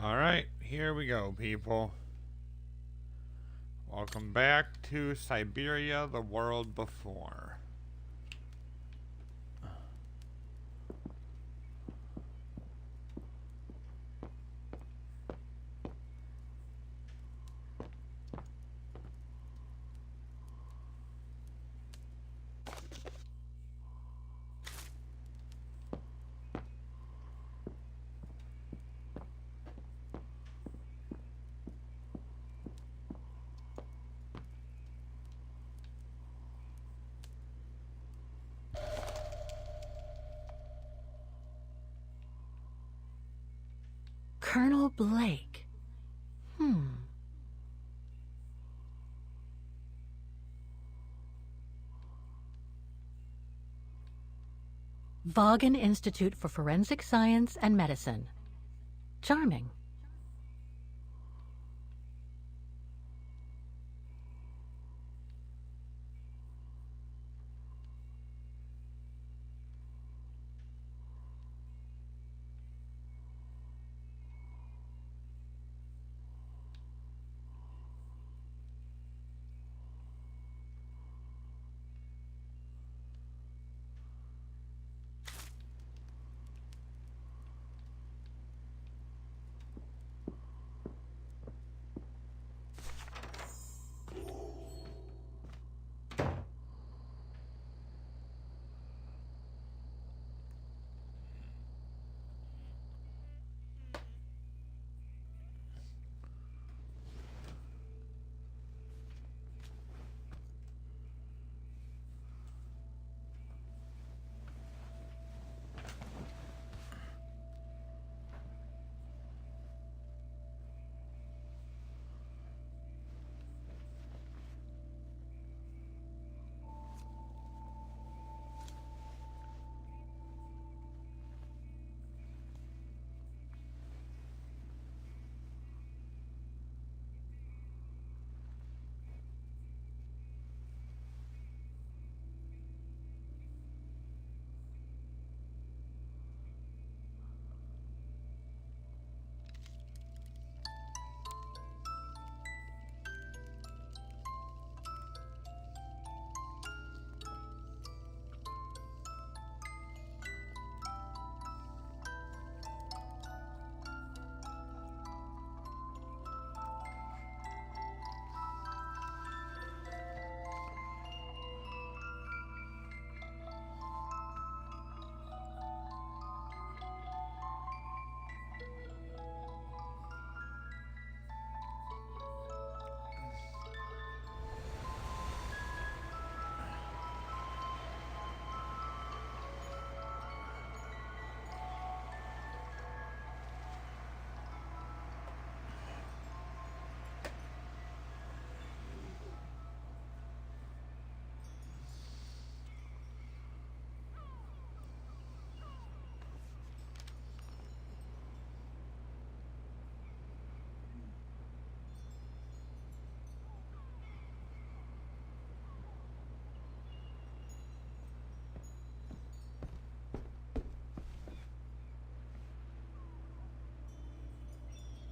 Alright, here we go, people. Welcome back to Siberia, the world before. Colonel Blake. Vaughan Institute for Forensic Science and Medicine. Charming.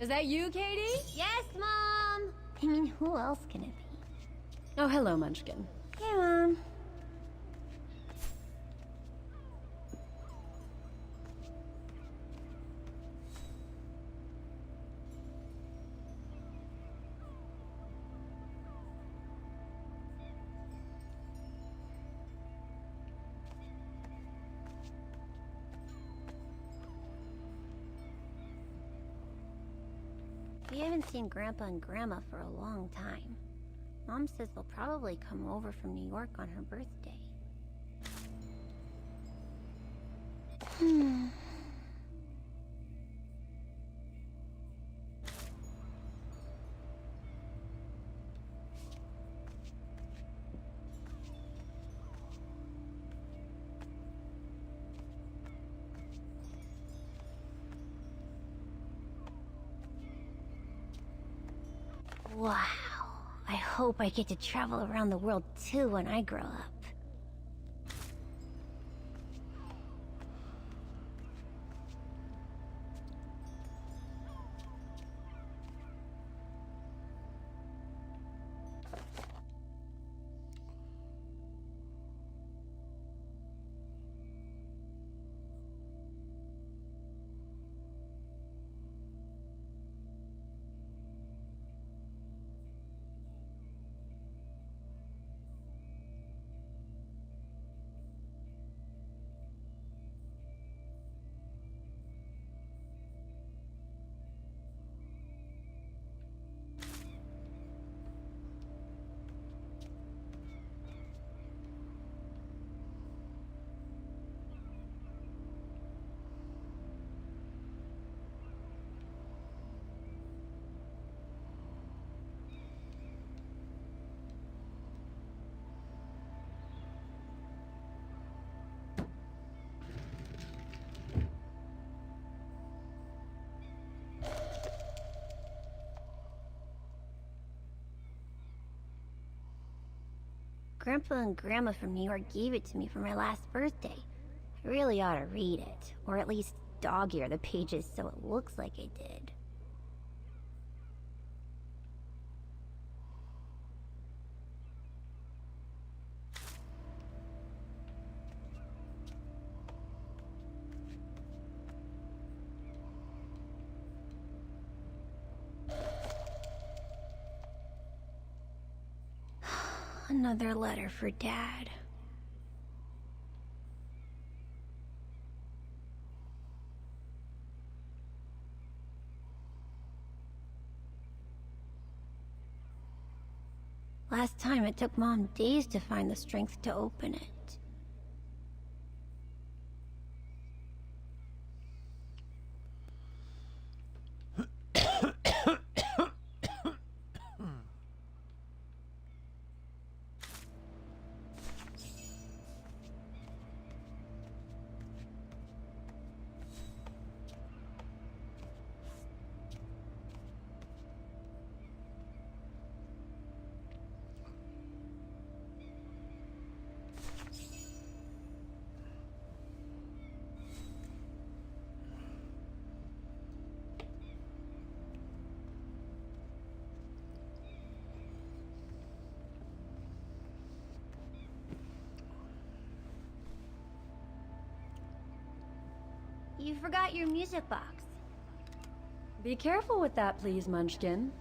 Is that you, Katie? Yes, Mom! I mean, who else can it be? Oh, hello, Munchkin. Hey, Mom. We haven't seen Grandpa and Grandma for a long time. Mom says they'll probably come over from New York on her birthday. Wow. I hope I get to travel around the world too when I grow up. Grandpa and Grandma from New York gave it to me for my last birthday. I really ought to read it, or at least dog-ear the pages so it looks like I did. Another letter for Dad. Last time it took Mom days to find the strength to open it. You forgot your music box. Be careful with that, please, Munchkin.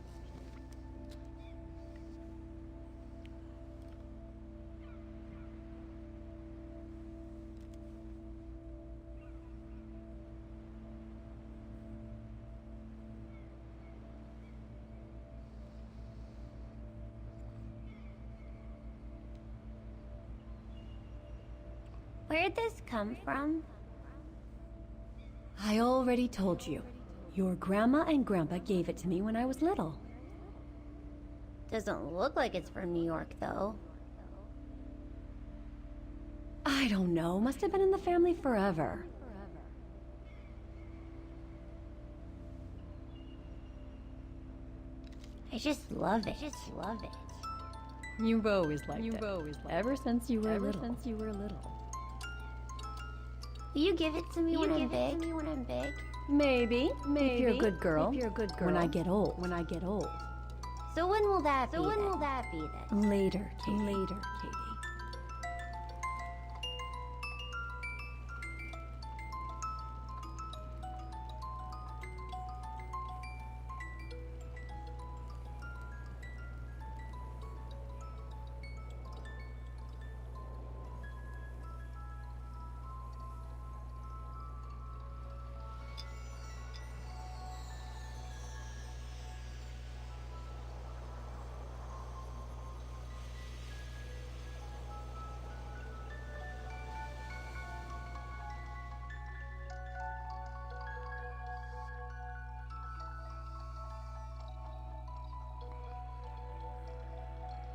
Where'd this come from? I already told you. Your grandma and grandpa gave it to me when I was little. Doesn't look like it's from New York, though. I don't know. Must have been in the family forever. I just love it. You've always liked it. Ever since you were little. Will you give it to me when I'm big? Maybe. If you're a good girl. When I get old. So when will that be then? Later, Katie.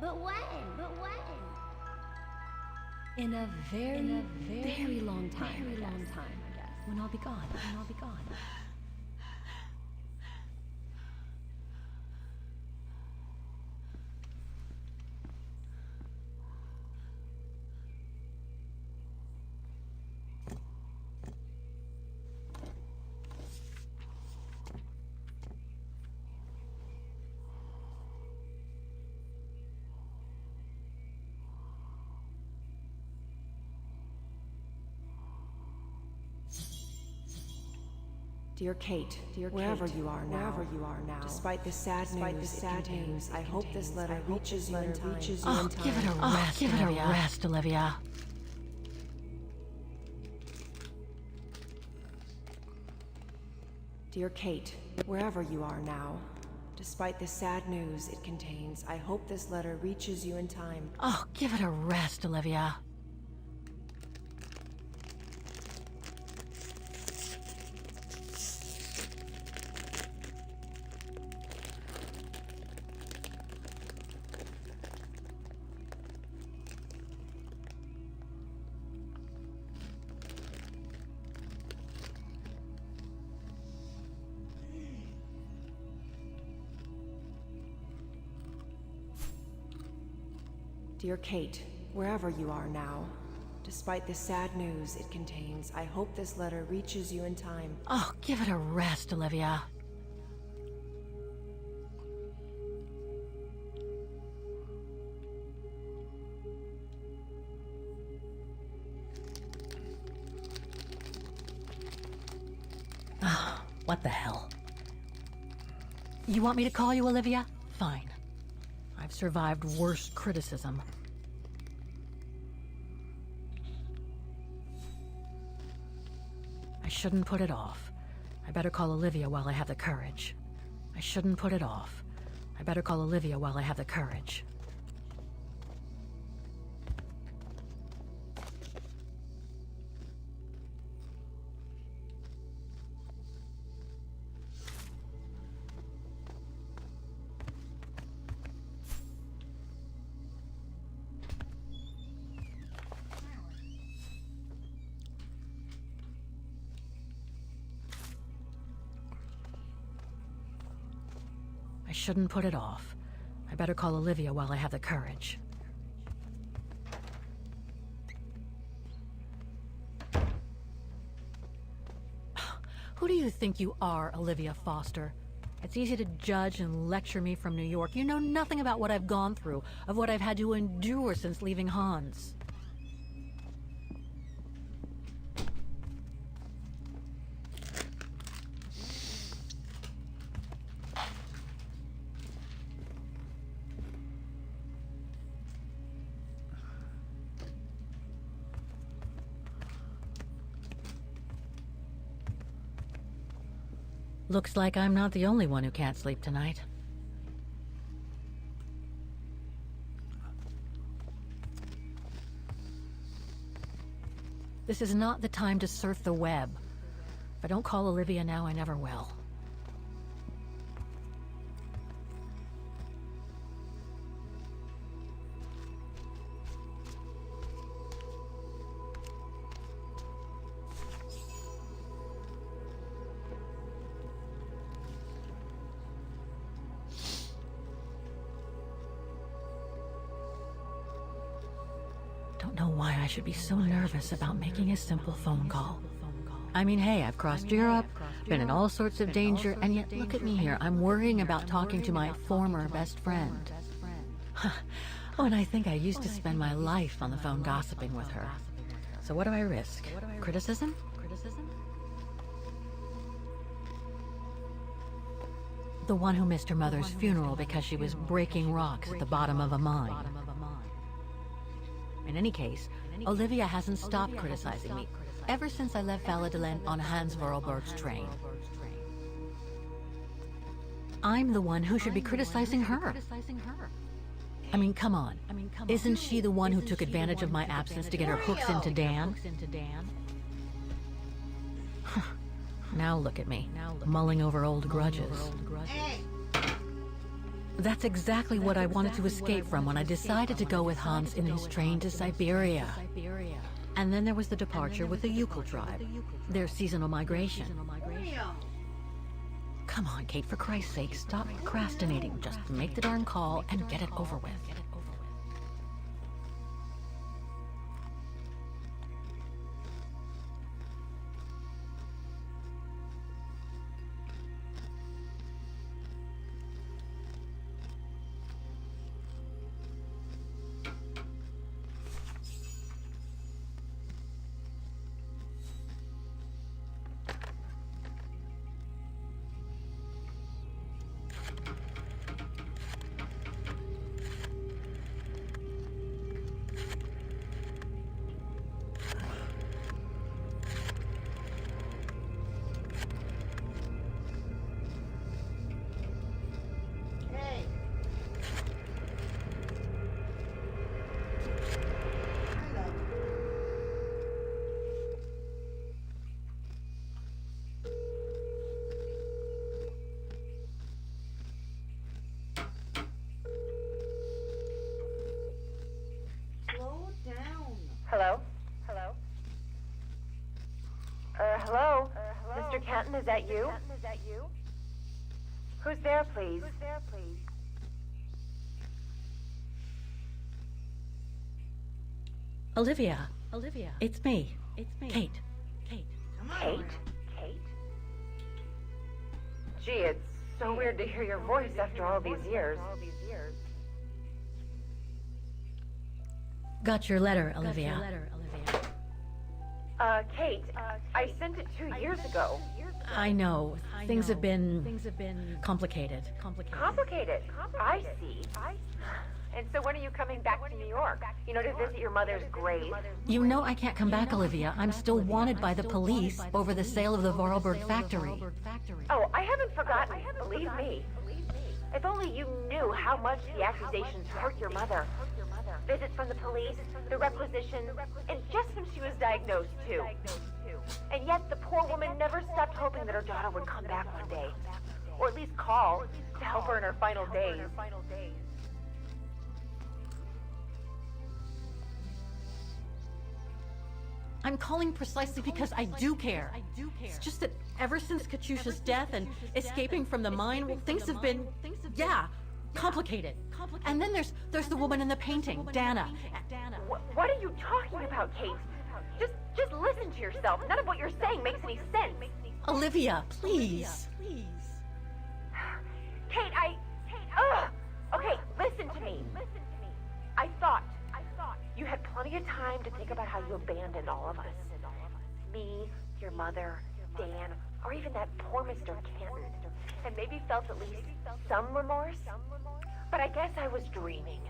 But when? In a very long time, I guess. When I'll be gone. Dear Kate, wherever you are now, despite the sad news, I hope this letter reaches you in time. Oh, give it a rest, Olivia. Dear Kate, wherever you are now, despite the sad news it contains, I hope this letter reaches you in time. Oh, give it a rest, Olivia. Dear Kate, wherever you are now. Despite the sad news it contains, I hope this letter reaches you in time. Oh, give it a rest, Olivia. What the hell? You want me to call you Olivia? Fine. I've survived worse criticism. I shouldn't put it off. I better call Olivia while I have the courage. I shouldn't put it off. I better call Olivia while I have the courage. I shouldn't put it off. I better call Olivia while I have the courage. Who do you think you are, Olivia Foster? It's easy to judge and lecture me from New York. You know nothing about what I've gone through, of what I've had to endure since leaving Hans. Looks like I'm not the only one who can't sleep tonight. This is not the time to surf the web. If I don't call Olivia now, I never will. Don't know why I should be so nervous about making a simple phone call. I mean, hey, I've crossed Europe, been in all sorts of danger, and yet look at me here. I'm worrying about talking to my former best friend. Oh, and I think I used to spend my life on the phone gossiping with her. So what do I risk? Criticism? The one who missed her mother's funeral because she was breaking rocks at the bottom of a mine. In any case, Olivia hasn't stopped criticizing me ever since I left Valladolid on Hans Vorarlberg's train. I'm the one who should be criticizing her. I mean, come on. Isn't she the one who took advantage of my absence to get her hooks into Dan? Now look at me, mulling over old grudges. That's exactly what I wanted to escape from when I decided to go with Hans in his train to Siberia. And then there was the departure with the Yukon tribe, their seasonal migration. Come on, Kate, for Christ's sake, stop procrastinating. Just make the darn call and get it over with. Hello? Hello? Mr. Kenton, is that you? Who's there, please? Olivia. It's me. Kate. Kate? Kate? Gee, it's so weird to hear your voice after all these years. Got your letter, Olivia. Kate, I sent it 2 years ago. I know. Things have been complicated. Complicated? I see. And so when are you coming back to New York? You know, to visit your mother's grave? You know I can't come back, Olivia. I'm still wanted by the police over the sale of the Vorarlberg factory. Oh, I haven't forgotten. Believe me. If only you knew how much the accusations hurt your mother. Visits from the police, the requisition, and just when she was diagnosed, too. And yet the poor woman never stopped hoping that her daughter would come back one day. Or at least call to help her in her final days. I'm calling precisely because I do care. It's just that ever since Katyusha's death and escaping from the mine, well, things have been, complicated. And then there's the woman in the painting, Dana. What are you talking about, Kate? Just listen to yourself. None of what you're saying makes any sense. Olivia, please. Kate, ugh! Okay, listen to me. I thought you had plenty of time to think about how you abandoned all of us. Me, your mother, Dan, or even that poor Mr. Canton. And maybe felt at least some remorse. But I guess I was dreaming.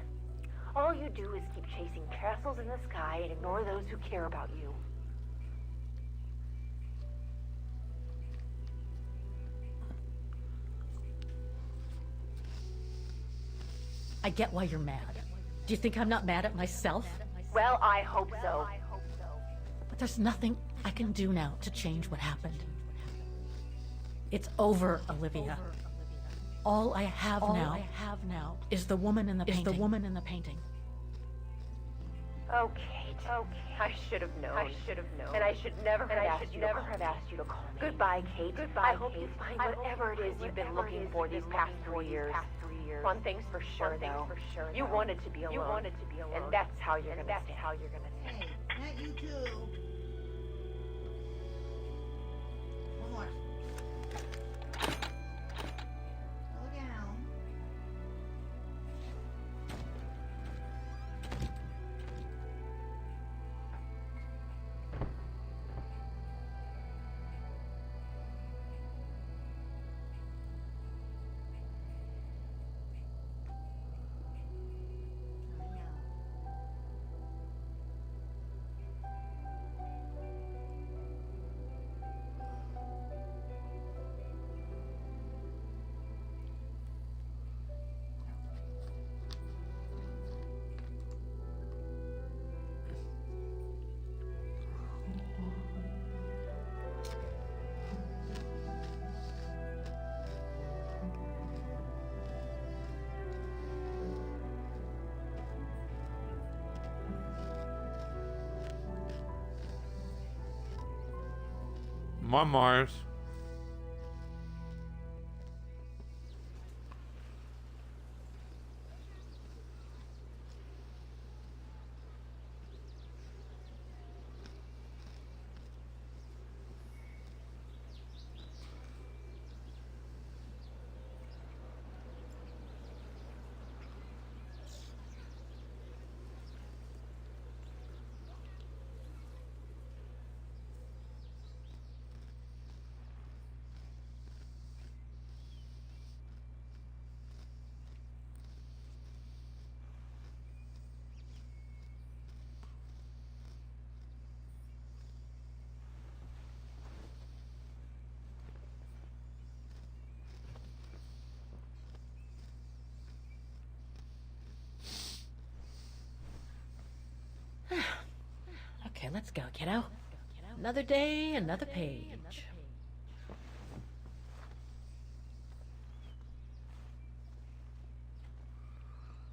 All you do is keep chasing castles in the sky and ignore those who care about you. I get why you're mad. Do you think I'm not mad at myself? Well, I hope so. But there's nothing I can do now to change what happened. It's over, Olivia. All I have now is the woman in the painting. Oh, Kate. I should have known. And I should never have asked you to call me. Goodbye, Kate. I hope you find whatever it is you've been looking for these past 3 years. One thing's for sure, though. You wanted to be alone. And that's how you're gonna stay. Not you too. One more. Slow down. Mars. Okay, let's go, kiddo. Another day, another page.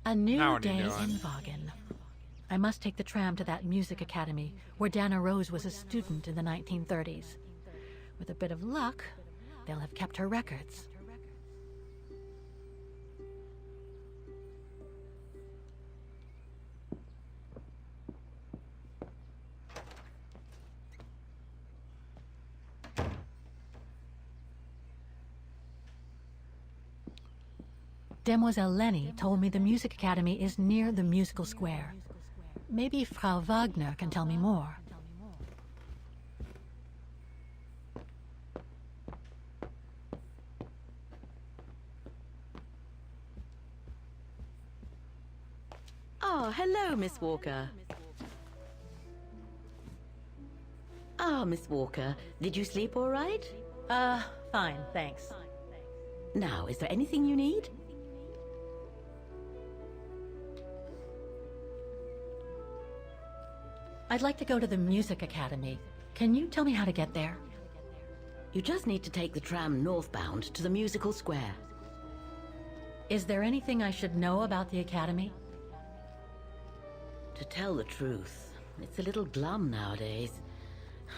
A new Now what are day you in doing? Vaughan. I must take the tram to that music academy where Dana Rose was a student in the 1930s. With a bit of luck, they'll have kept her records. Demoiselle Lenny told me the Music Academy is near the musical square. Maybe Frau Wagner can tell me more. Oh, hello, Miss Walker. Ah, Miss Walker, did you sleep all right? Fine, thanks. Now, is there anything you need? I'd like to go to the Music Academy. Can you tell me how to get there? You just need to take the tram northbound to the musical square. Is there anything I should know about the Academy? To tell the truth, it's a little glum nowadays.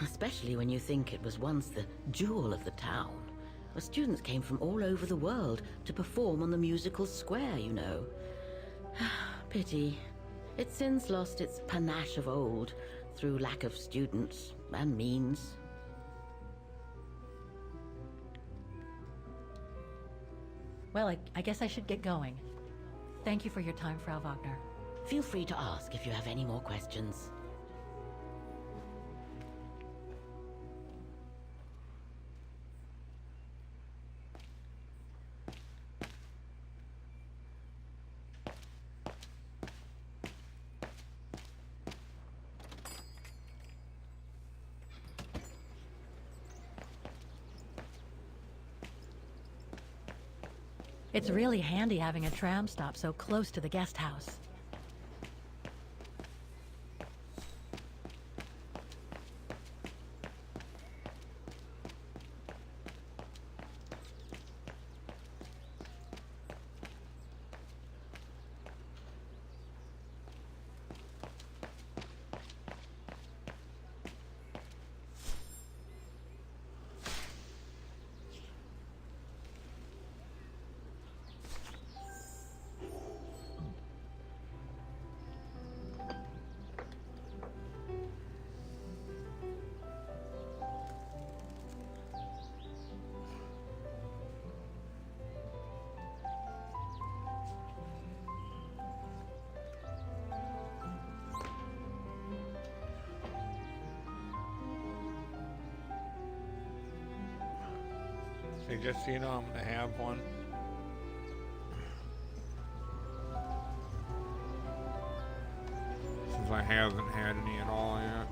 Especially when you think it was once the jewel of the town, where students came from all over the world to perform on the musical square, you know. Pity. It's since lost its panache of old through lack of students and means. Well, I guess I should get going. Thank you for your time, Frau Wagner. Feel free to ask if you have any more questions. It's really handy having a tram stop so close to the guest house. So just so you know, I'm gonna have one. Since I haven't had any at all yet.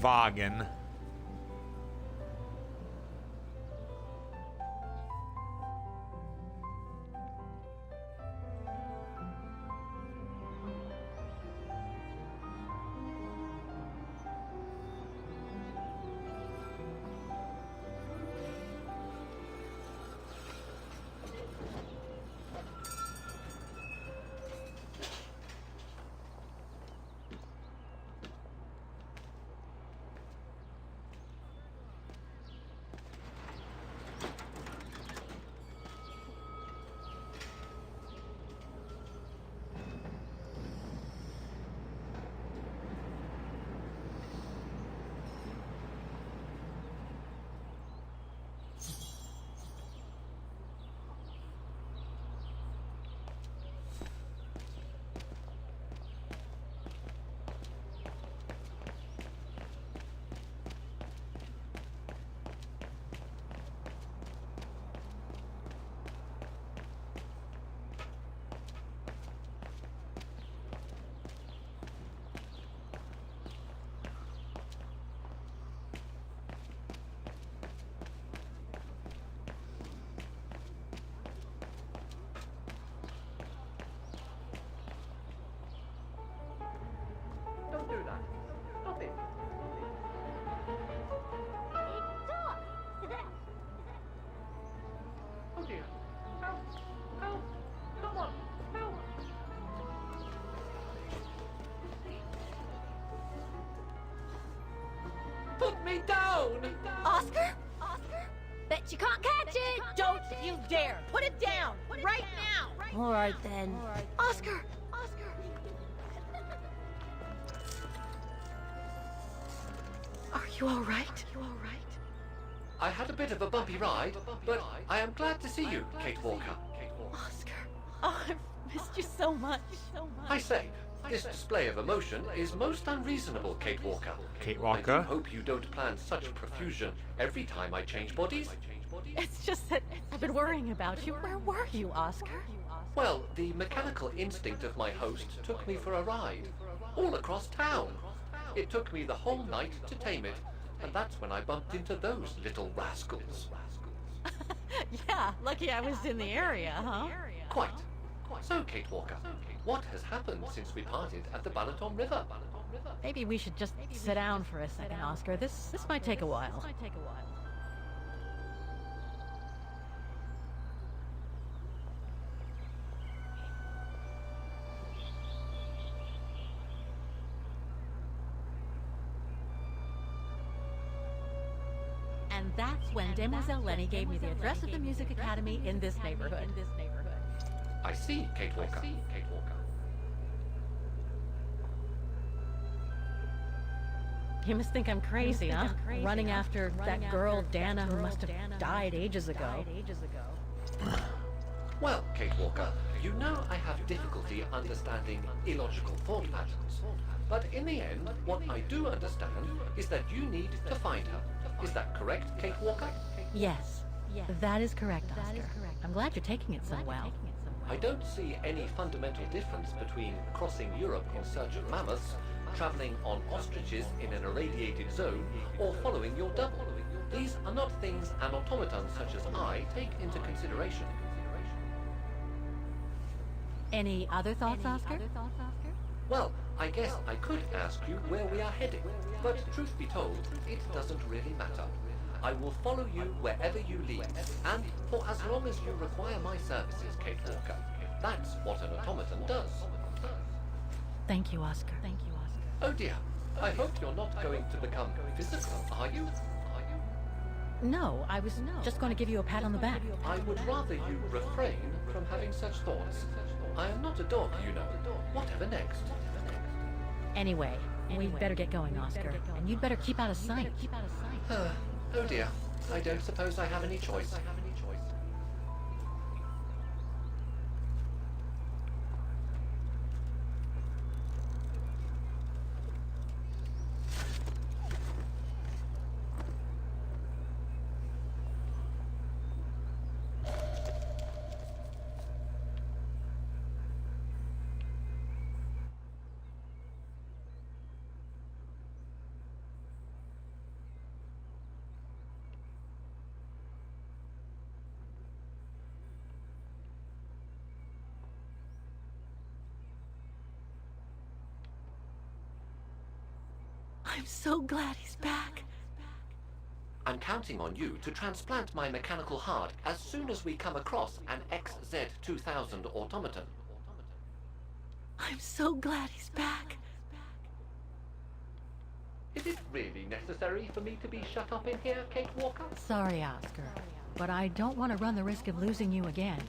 Wagen. Stop it. Oh dear. Help! Help! Someone! Help! Put me down! Oscar? Bet you can't catch it! Don't you dare! Put it down! Right now! All right then. Oscar! Are you all right? I had a bit of a bumpy ride, but I am glad to see you, Kate Walker. Oscar. Oh, I've missed you so much. I say, this display of emotion is most unreasonable, Kate Walker. Kate I Walker? do hope you don't plan such profusion every time I change bodies. It's just that I've been worrying about you. Where were you, Oscar? Well, the mechanical instinct of my host took me for a ride, all across town. It took me the whole night to tame it, and that's when I bumped into those little rascals. Yeah, lucky I was in the area, huh? Quite. So, Kate Walker, what has happened since we parted at the Balaton River? Maybe we should just sit down for a second, Oscar. This might take a while. And that's when Demoiselle Lenny gave me the address of the Music Academy in this neighborhood. I see, Kate Walker. You must think I'm crazy, huh? Running after that girl, Dana, who must have died ages ago. Well, Kate Walker, you know I have difficulty understanding illogical thought patterns. But in the end, what I do understand is that you need to find her. Is that correct, Kate Walker? Yes, that is correct, Oscar. I'm glad you're taking it so well. I don't see any fundamental difference between crossing Europe in search of mammoths, traveling on ostriches in an irradiated zone, or following your double. These are not things an automaton such as I take into consideration. Any other thoughts, Oscar? Well, I guess I could ask you where we are heading, but truth be told, it doesn't really matter. I will follow you wherever you lead, and for as long as you require my services, Kate Walker. That's what an automaton does. Thank you, Oscar. Oh dear, I hope you're not going to become physical, are you? No, I was just going to give you a pat on the back. I would rather you refrain from having such thoughts. I am not a dog, you know. Whatever next? Anyway, we'd better get going, Oscar. And you'd better keep out of sight. Oh dear, I don't suppose I have any choice. I'm so glad he's back. I'm counting on you to transplant my mechanical heart as soon as we come across an XZ-2000 automaton. I'm so glad he's back. Is it really necessary for me to be shut up in here, Kate Walker? Sorry, Oscar, but I don't want to run the risk of losing you again.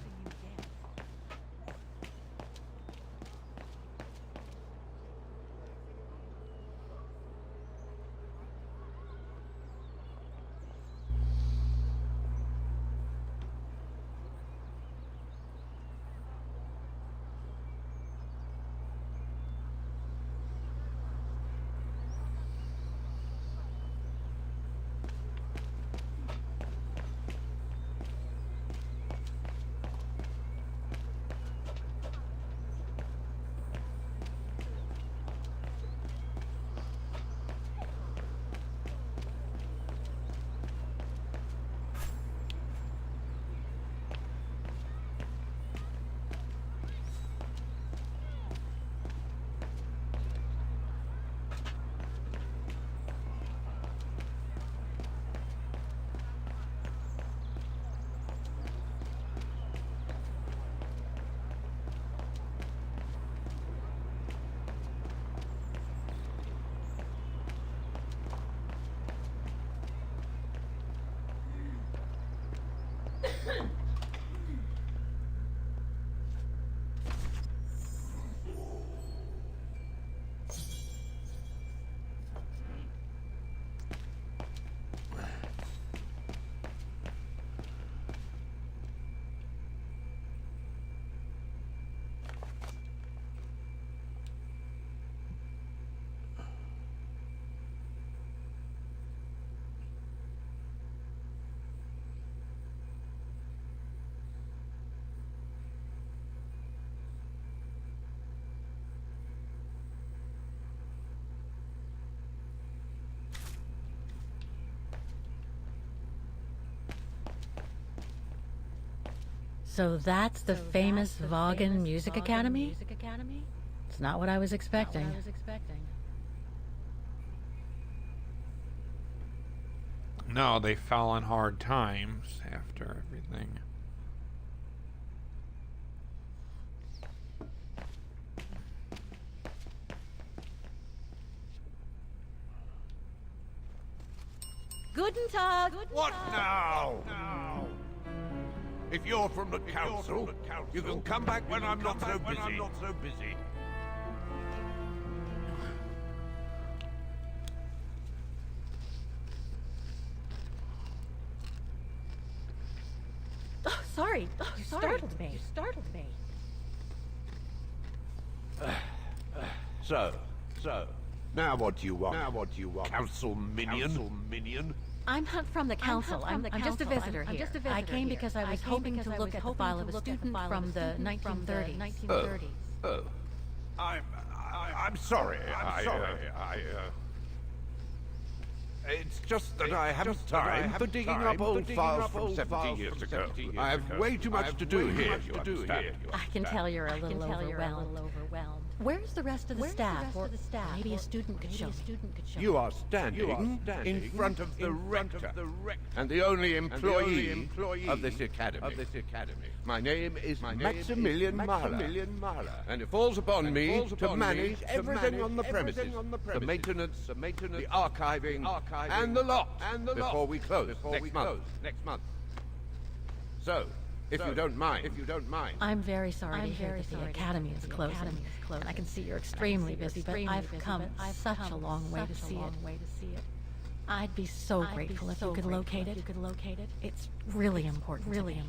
So that's the famous Vaughan Music Academy? It's not what I was expecting. No, they fell on hard times after everything. Guten Tag. What now? If you're from the council, you can come back when I'm not so busy. Oh, sorry. You startled me. So, now what do you want? Council minion? I'm not from the council. I'm just a visitor here. I came because I was hoping to look at the file of a student from the 1930s. Oh. I'm sorry. It's just that I haven't time for digging up old files from 70 years ago. I have way too much to do here, you understand. I can tell you're a little overwhelmed. Where's the rest of the staff? Or maybe a student could show me. You are standing in front of the rector and the only employee of this academy. My name is Maximilian Mahler, and it falls upon me to manage everything on the premises, the maintenance, the archiving, and the lot before we close next month. So, if you don't mind. I'm very sorry to hear that the academy is closing. I can see you're extremely busy, but I've come such a long way to see it. I'd be so grateful if you could locate it. It's really important to me.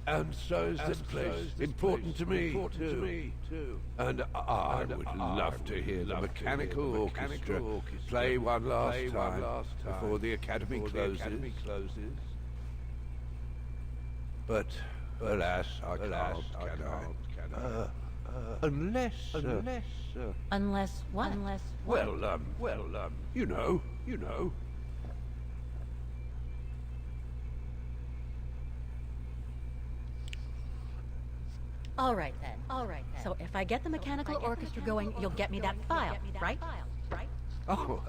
And so is this place important to me, too. And I would love to hear the mechanical orchestra play one last time before the academy closes. But alas, I can't, can I? Unless what? Well, you know. All right then. So if I get the mechanical orchestra going, you'll get me that file, right? Oh,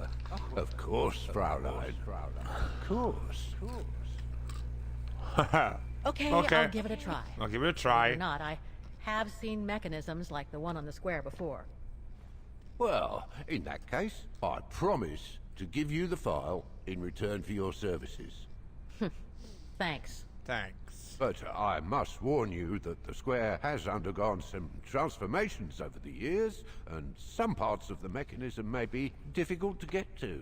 of course, Fraulein. Of course. Okay, I'll give it a try. Or not, I have seen mechanisms like the one on the square before. Well, in that case, I promise to give you the file in return for your services. Thanks. But I must warn you that the square has undergone some transformations over the years, and some parts of the mechanism may be difficult to get to.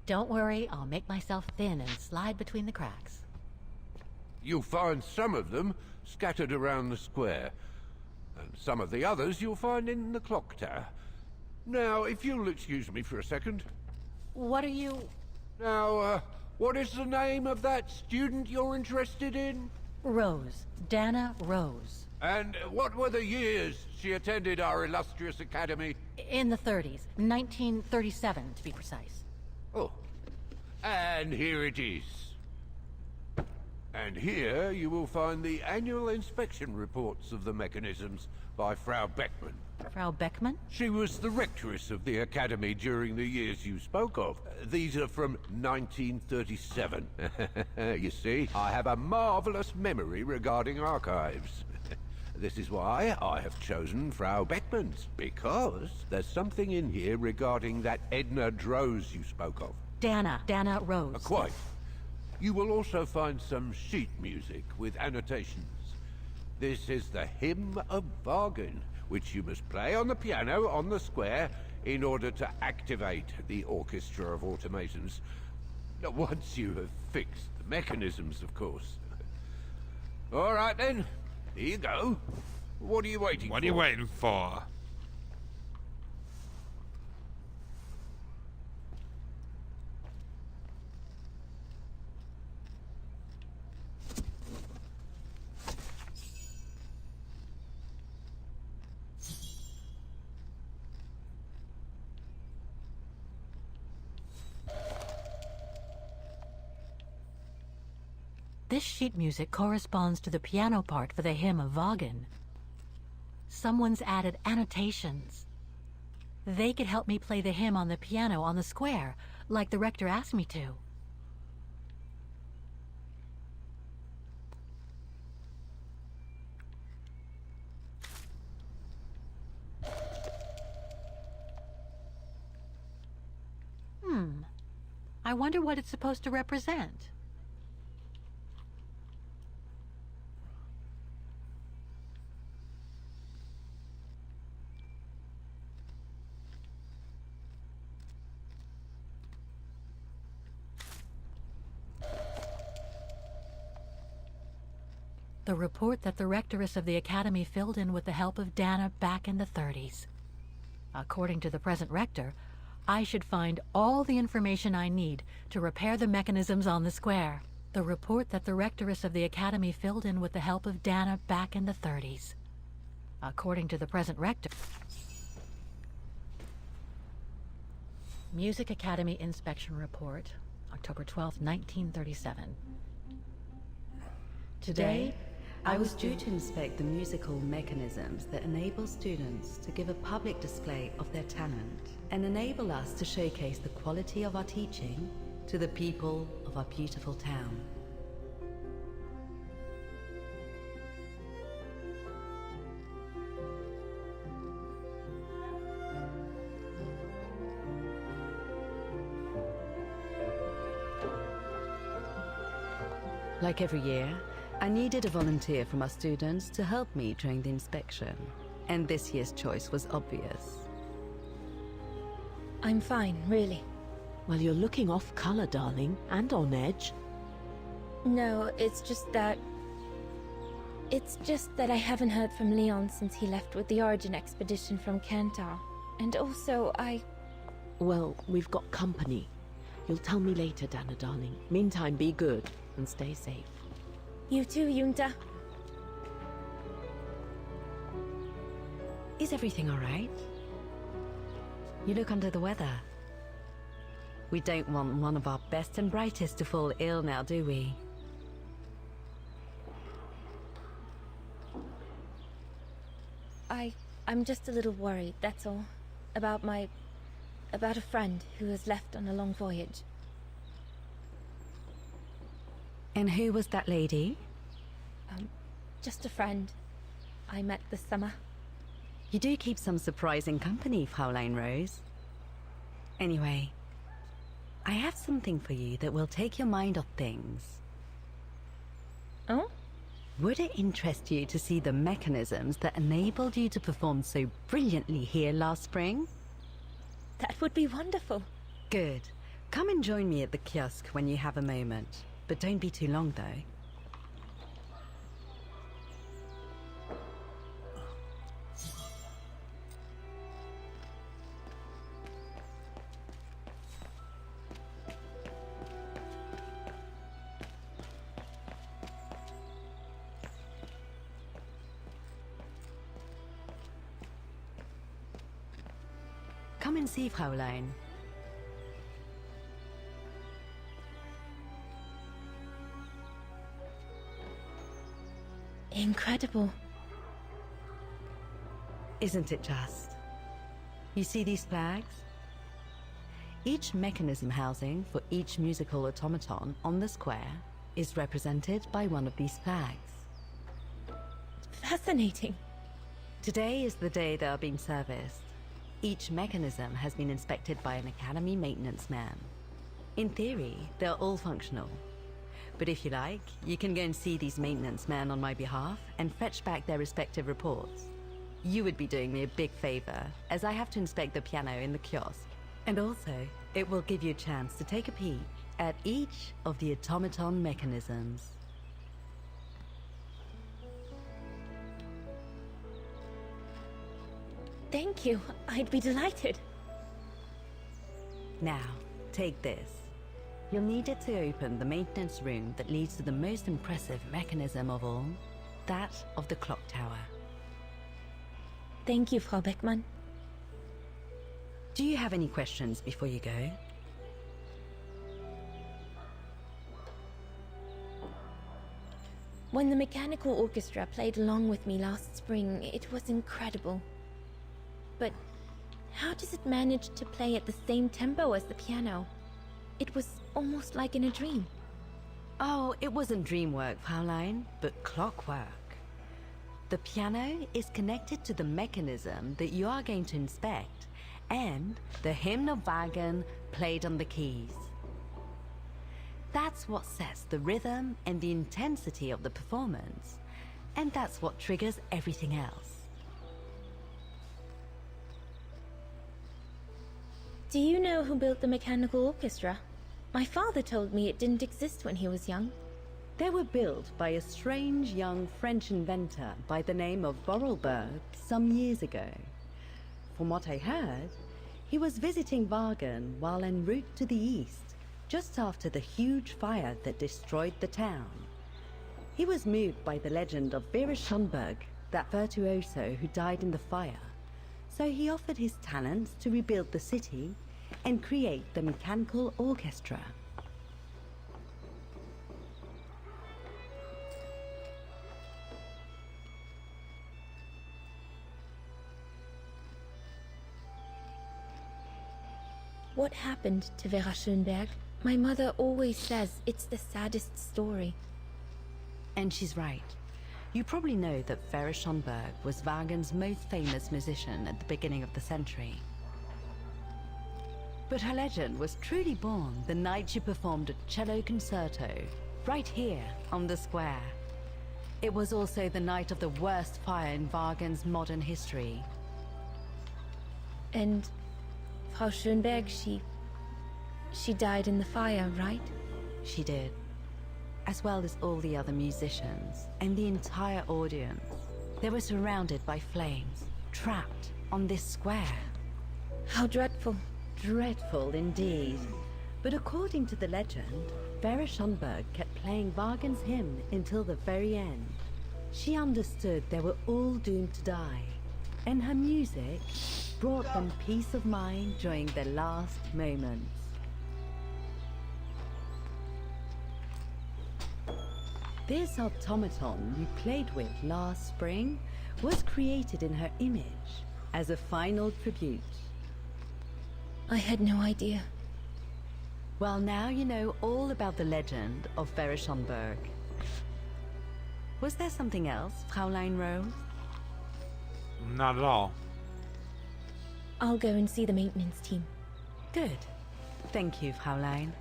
Don't worry, I'll make myself thin and slide between the cracks. You'll find some of them scattered around the square, and some of the others you'll find in the clock tower. Now, if you'll excuse me for a second. What are you... Now, what is the name of that student you're interested in? Rose. Dana Rose. And what were the years she attended our illustrious academy? In the 30s. 1937, to be precise. Oh. And here it is. And here you will find the annual inspection reports of the mechanisms by Frau Beckmann. Frau Beckmann? She was the rectress of the academy during the years you spoke of. These are from 1937. You see, I have a marvelous memory regarding archives. This is why I have chosen Frau Beckmann's, because there's something in here regarding that Edna Droz you spoke of. Dana Rose. Quite. You will also find some sheet music with annotations. This is the Hymn of Bargain, which you must play on the piano on the square in order to activate the Orchestra of Automatons. Once you have fixed the mechanisms, of course. All right then, here you go. What are you waiting for? What are you waiting for? This sheet music corresponds to the piano part for the hymn of Vaughan. Someone's added annotations. They could help me play the hymn on the piano on the square, like the rector asked me to. I wonder what it's supposed to represent. The report that the rectoress of the academy filled in with the help of Dana back in the 30s. According to the present rector, I should find all the information I need to repair the mechanisms on the square. The report that the rectoress of the academy filled in with the help of Dana back in the 30s. According to the present rector. Music Academy Inspection Report, October 12, 1937. Today, I was due to inspect the musical mechanisms that enable students to give a public display of their talent and enable us to showcase the quality of our teaching to the people of our beautiful town. Like every year, I needed a volunteer from our students to help me during the inspection, and this year's choice was obvious. I'm fine, really. Well, you're looking off color, darling, and on edge. No, it's just that I haven't heard from Leon since he left with the Origin expedition from Kantar. And also, Well, we've got company. You'll tell me later, Dana, darling. Meantime, be good and stay safe. You too, Yunta. Is everything all right? You look under the weather. We don't want one of our best and brightest to fall ill now, do we? I'm just a little worried, that's all. About a friend who has left on a long voyage. And who was that lady? Just a friend I met this summer. You do keep some surprising company, Fraulein Rose. Anyway, I have something for you that will take your mind off things. Oh? Would it interest you to see the mechanisms that enabled you to perform so brilliantly here last spring? That would be wonderful. Good. Come and join me at the kiosk when you have a moment. But don't be too long, though. Come and see, Fraulein. Incredible. Isn't it just? You see these flags? Each mechanism housing for each musical automaton on the square is represented by one of these flags. Fascinating. Today is the day they are being serviced. Each mechanism has been inspected by an Academy maintenance man. In theory, they're all functional. But if you like, you can go and see these maintenance men on my behalf and fetch back their respective reports. You would be doing me a big favor, as I have to inspect the piano in the kiosk. And also, it will give you a chance to take a peek at each of the automaton mechanisms. Thank you. I'd be delighted. Now, take this. You'll need it to open the maintenance room that leads to the most impressive mechanism of all, that of the clock tower. Thank you, Frau Beckmann. Do you have any questions before you go? When the mechanical orchestra played along with me last spring, it was incredible. But how does it manage to play at the same tempo as the piano? It was almost like in a dream. Oh, it wasn't dream work, Fraulein, but clockwork. The piano is connected to the mechanism that you are going to inspect, and the hymn of Wagen played on the keys. That's what sets the rhythm and the intensity of the performance, and that's what triggers everything else. Do you know who built the mechanical orchestra? My father told me it didn't exist when he was young. They were built by a strange young French inventor by the name of Borelberg some years ago. From what I heard, he was visiting Wagen while en route to the east, just after the huge fire that destroyed the town. He was moved by the legend of Vera Schönberg, that virtuoso who died in the fire, so he offered his talents to rebuild the city and create the mechanical orchestra. What happened to Vera Schönberg? My mother always says it's the saddest story. And she's right. You probably know that Vera Schönberg was Wagen's most famous musician at the beginning of the century. But her legend was truly born the night she performed a cello concerto, right here on the square. It was also the night of the worst fire in Wagen's modern history. And Frau Schönberg, she died in the fire, right? She did. As well as all the other musicians and the entire audience. They were surrounded by flames, trapped on this square. How dreadful. Dreadful indeed. But according to the legend, Vera Schönberg kept playing Wagen's hymn until the very end. She understood they were all doomed to die, and her music brought them peace of mind during their last moments. This automaton you played with last spring was created in her image as a final tribute. I had no idea. Well, now you know all about the legend of Vera Schönberg. Was there something else, Fraulein Rose? Not at all. I'll go and see the maintenance team. Good. Thank you, Fraulein.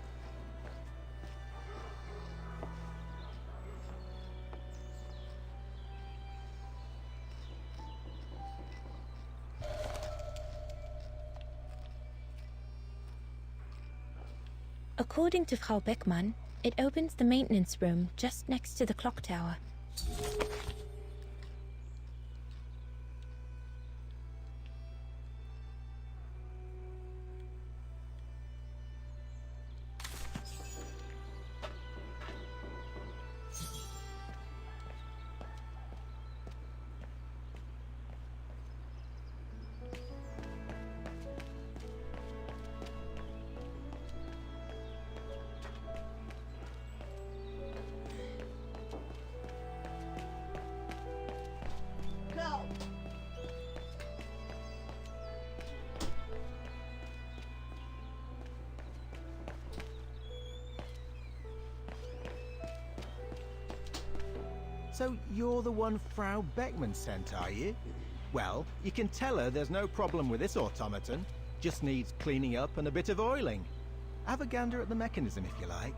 According to Frau Beckmann, it opens the maintenance room just next to the clock tower. Go! So you're the one Frau Beckmann sent, are you? Well, you can tell her there's no problem with this automaton. Just needs cleaning up and a bit of oiling. Have a gander at the mechanism if you like.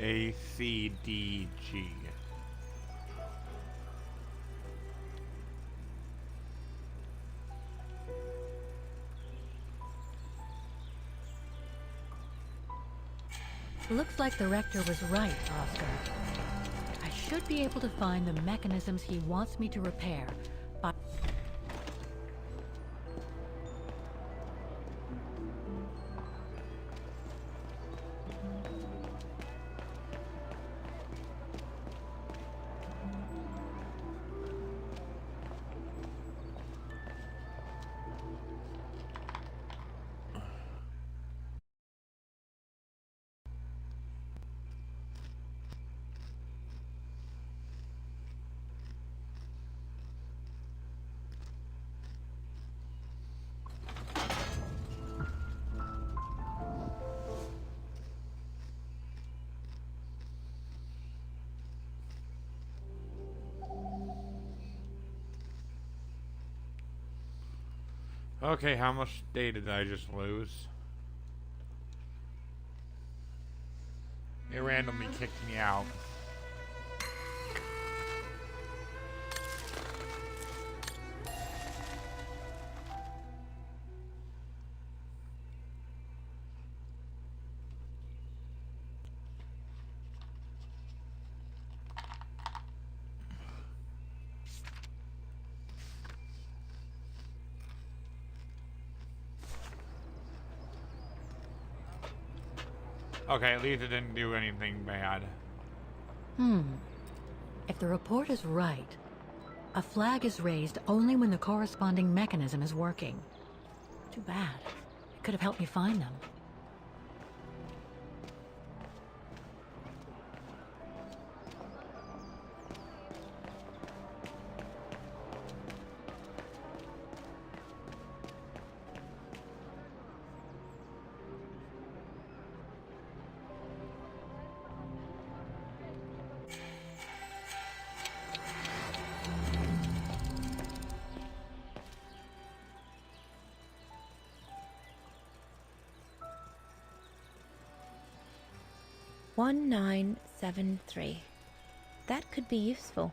A, C, D, G. Looks like the rector was right, Oscar. I should be able to find the mechanisms he wants me to repair. But Okay, how much data did I just lose? It randomly kicked me out. Okay, at least it didn't do anything bad. If the report is right, a flag is raised only when the corresponding mechanism is working. Too bad. It could have helped me find them. One 1973. That could be useful.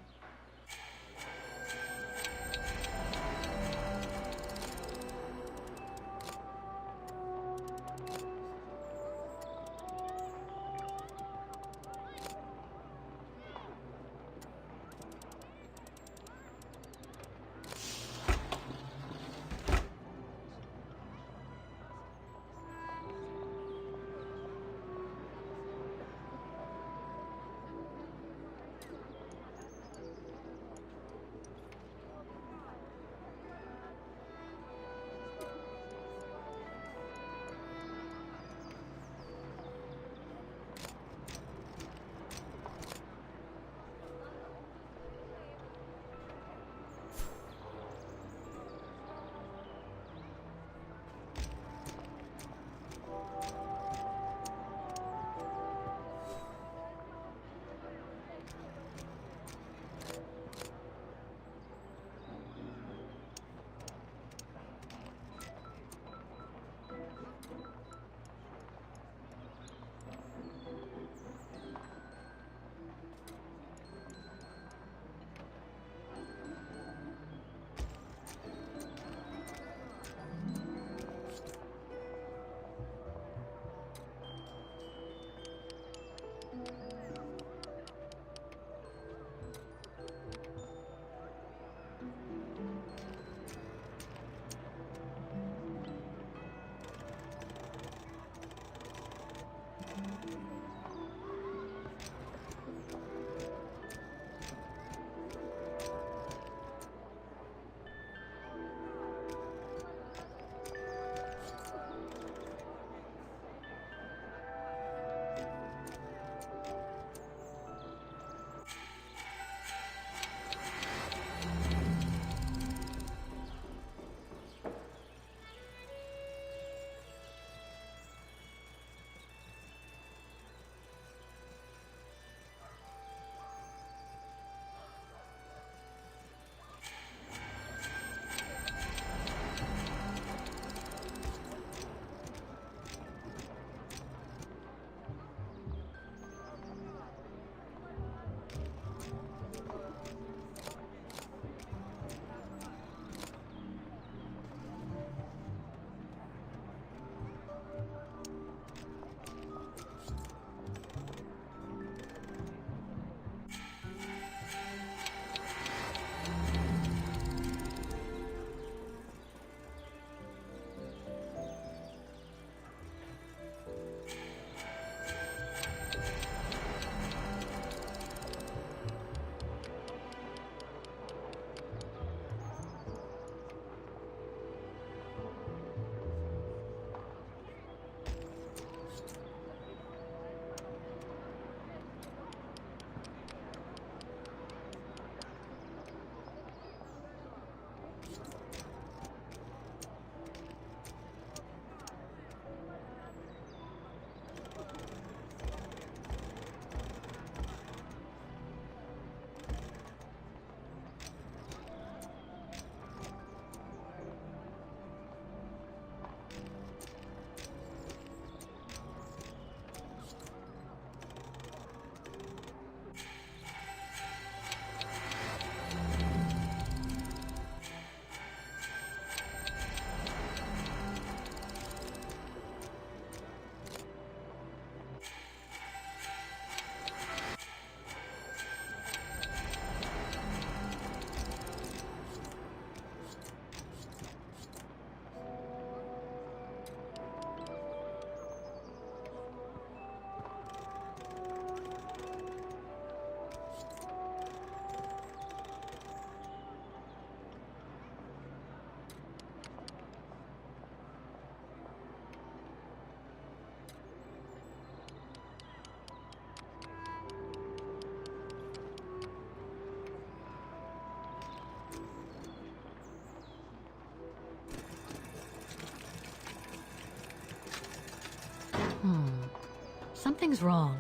Something's wrong.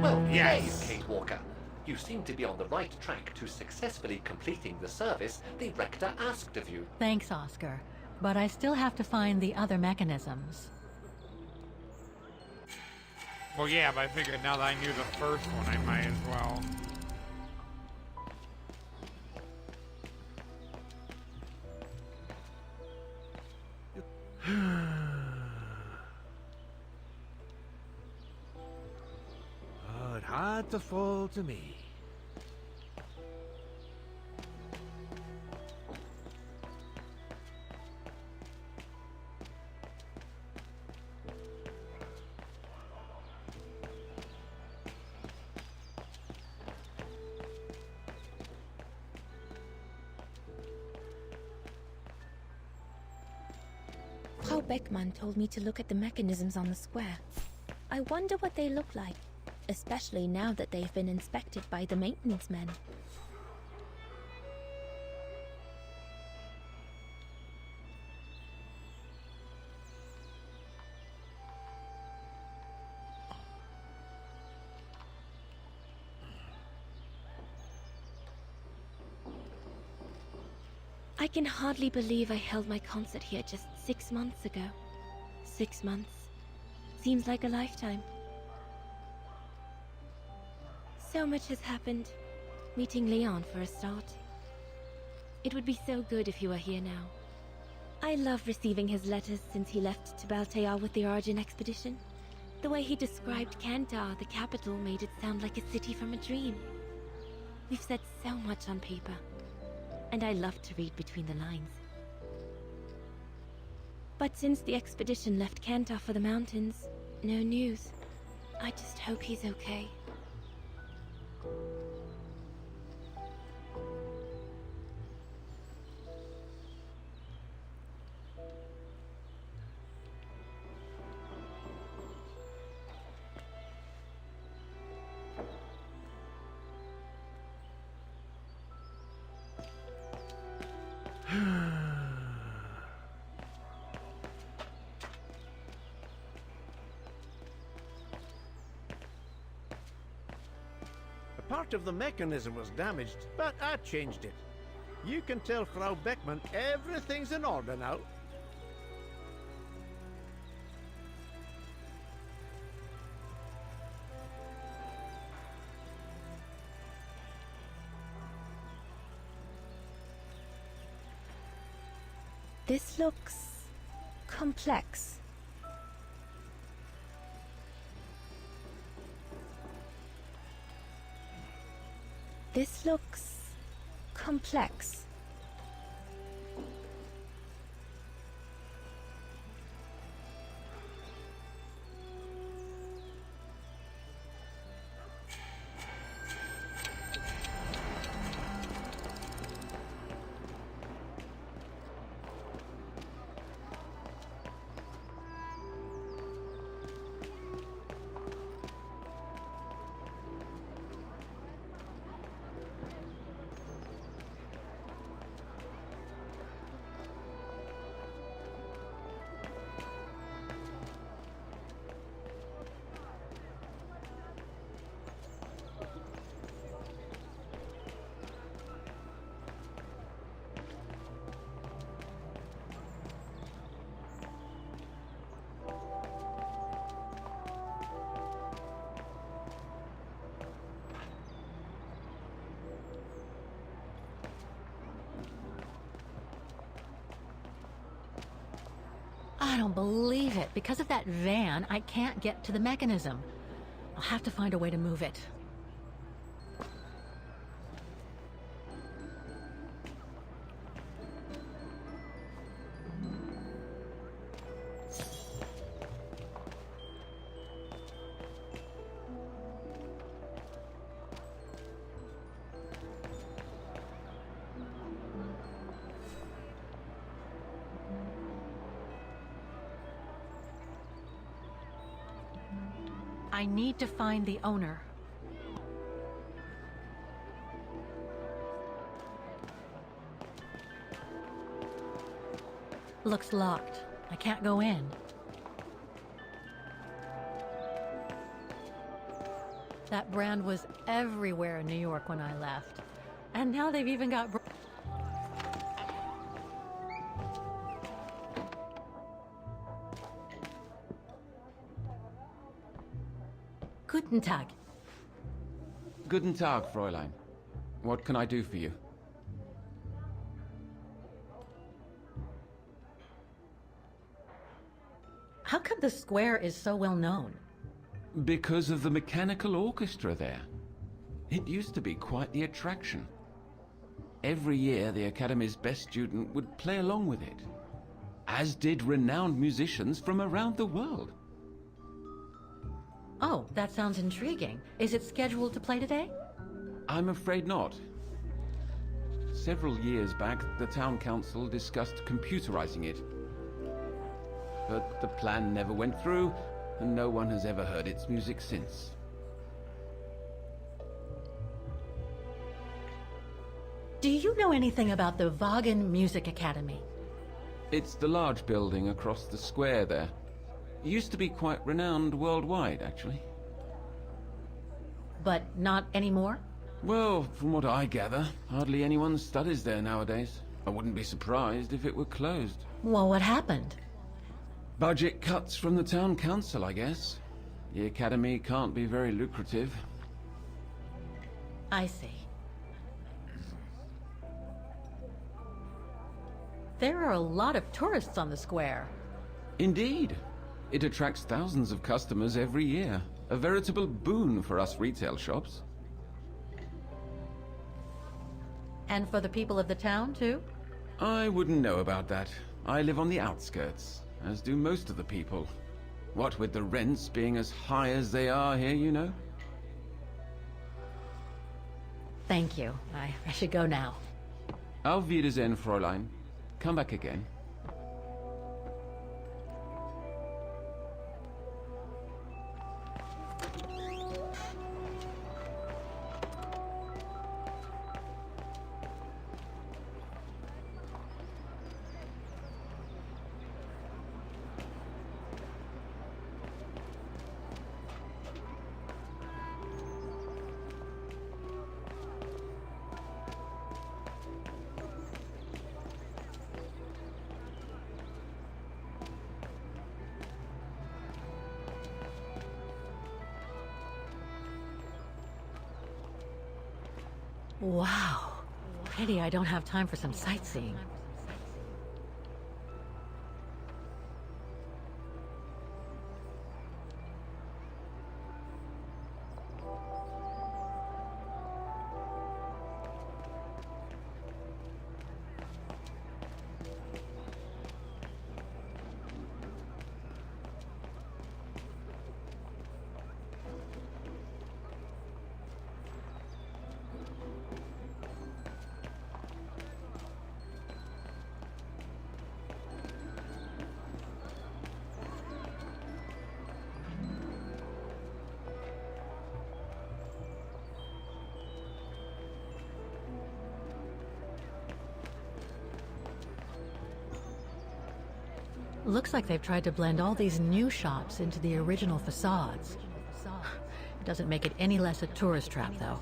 Well, there you, Yes. Kate Walker. You seem to be on the right track to successfully completing the service the Rector asked of you. Thanks, Oscar. But I still have to find the other mechanisms. Well, yeah, but I figured now that I knew the first one, I might as well. But hard to fall to me. Frau Beckmann told me to look at the mechanisms on the square. I wonder what they look like, especially now that they've been inspected by the maintenance men. I can hardly believe I held my concert here just 6 months ago. 6 months. Seems like a lifetime. So much has happened. Meeting Leon for a start. It would be so good if he were here now. I love receiving his letters since he left to Baltear with the Origin expedition. The way he described Kantar, the capital, made it sound like a city from a dream. We've said so much on paper, and I love to read between the lines. But since the expedition left Kantar for the mountains, no news. I just hope he's okay. Part of the mechanism was damaged, but I changed it. You can tell Frau Beckmann everything's in order now. This looks complex. This looks complex. I don't believe it. Because of that van, I can't get to the mechanism. I'll have to find a way to move it. I need to find the owner. Looks locked. I can't go in. That brand was everywhere in New York when I left. And now they've even got... Guten Tag. Guten Tag, Fräulein. What can I do for you? How come the square is so well known? Because of the mechanical orchestra there. It used to be quite the attraction. Every year, the Academy's best student would play along with it, as did renowned musicians from around the world. Oh, that sounds intriguing. Is it scheduled to play today? I'm afraid not. Several years back, the town council discussed computerizing it. But the plan never went through, and no one has ever heard its music since. Do you know anything about the Wagen Music Academy? It's the large building across the square there. It used to be quite renowned worldwide, actually. But not anymore? Well, from what I gather, hardly anyone studies there nowadays. I wouldn't be surprised if it were closed. Well, what happened? Budget cuts from the town council, I guess. The academy can't be very lucrative. I see. There are a lot of tourists on the square. Indeed. It attracts thousands of customers every year. A veritable boon for us retail shops. And for the people of the town, too? I wouldn't know about that. I live on the outskirts, as do most of the people. What with the rents being as high as they are here, you know? Thank you. I should go now. Auf Wiedersehen, Fräulein. Come back again. Wow. Pity I don't have time for some sightseeing. Looks like they've tried to blend all these new shops into the original facades. It doesn't make it any less a tourist trap, though.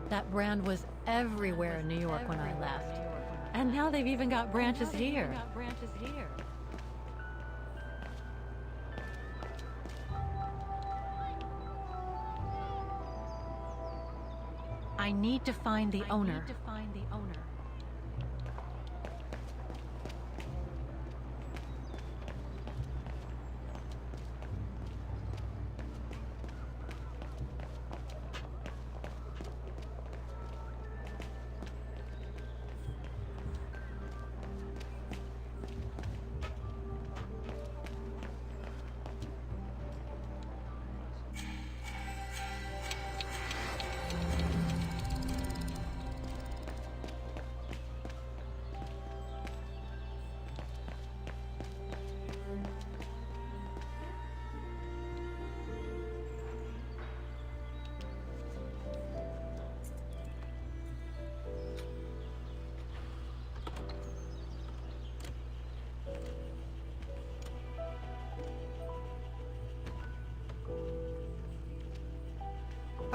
That brand was everywhere in New York when I left. And now they've even got branches here. I need to find the owner.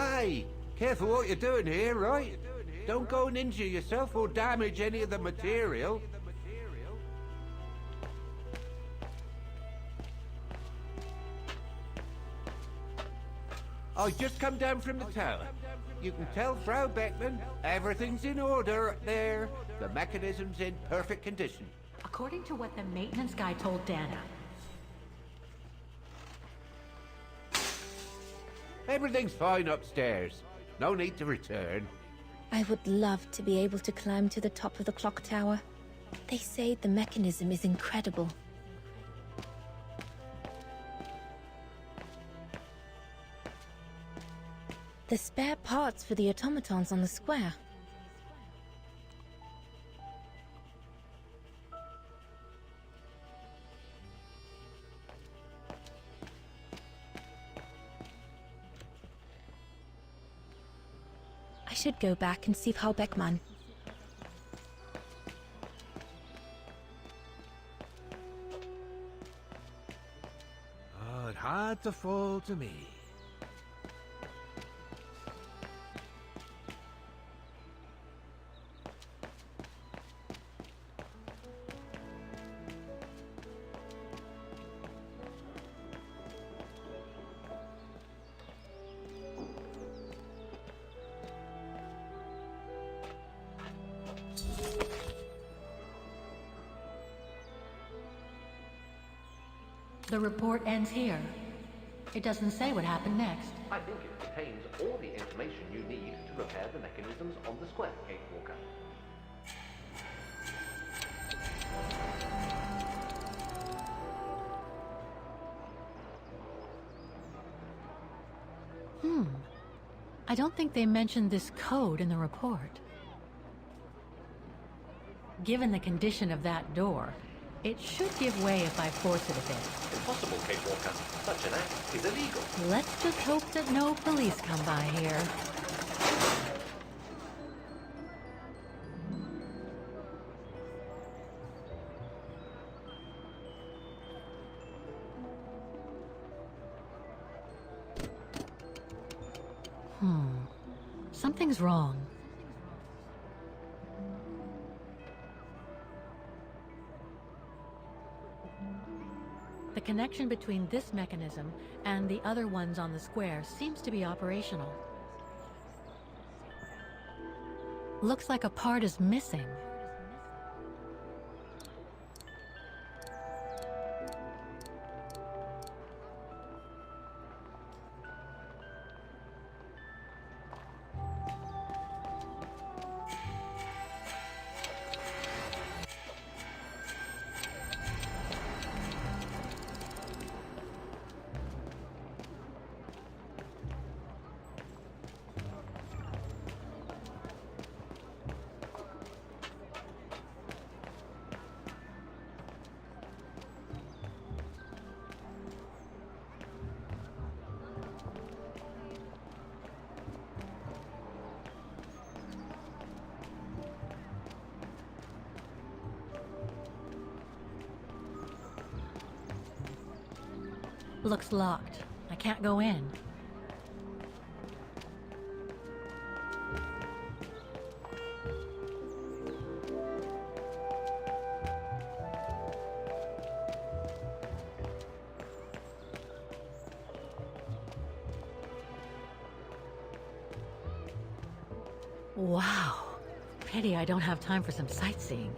Hey, careful what you're doing here, right? Don't go and injure yourself or damage any of the material. I just come down from the tower. You can tell Frau Beckman everything's in order there. The mechanism's in perfect condition. According to what the maintenance guy told Dana, Everything's fine upstairs. No need to return. I would love to be able to climb to the top of the clock tower. They say the mechanism is incredible. The spare parts for the automatons on the square. I should go back and see Frau Beckmann. Oh, it had to fall to me. the report ends here. It doesn't say what happened next. I think it contains all the information you need to repair the mechanisms on the square, Kate Walker. I don't think they mentioned this code in the report. Given the condition of that door, it should give way if I force it a bit. Impossible, Kate Walker. Such an act is illegal. Let's just hope that no police come by here. Something's wrong. The connection between this mechanism and the other ones on the square seems to be operational. Looks like a part is missing. Looks locked. I can't go in. Wow. Pity I don't have time for some sightseeing.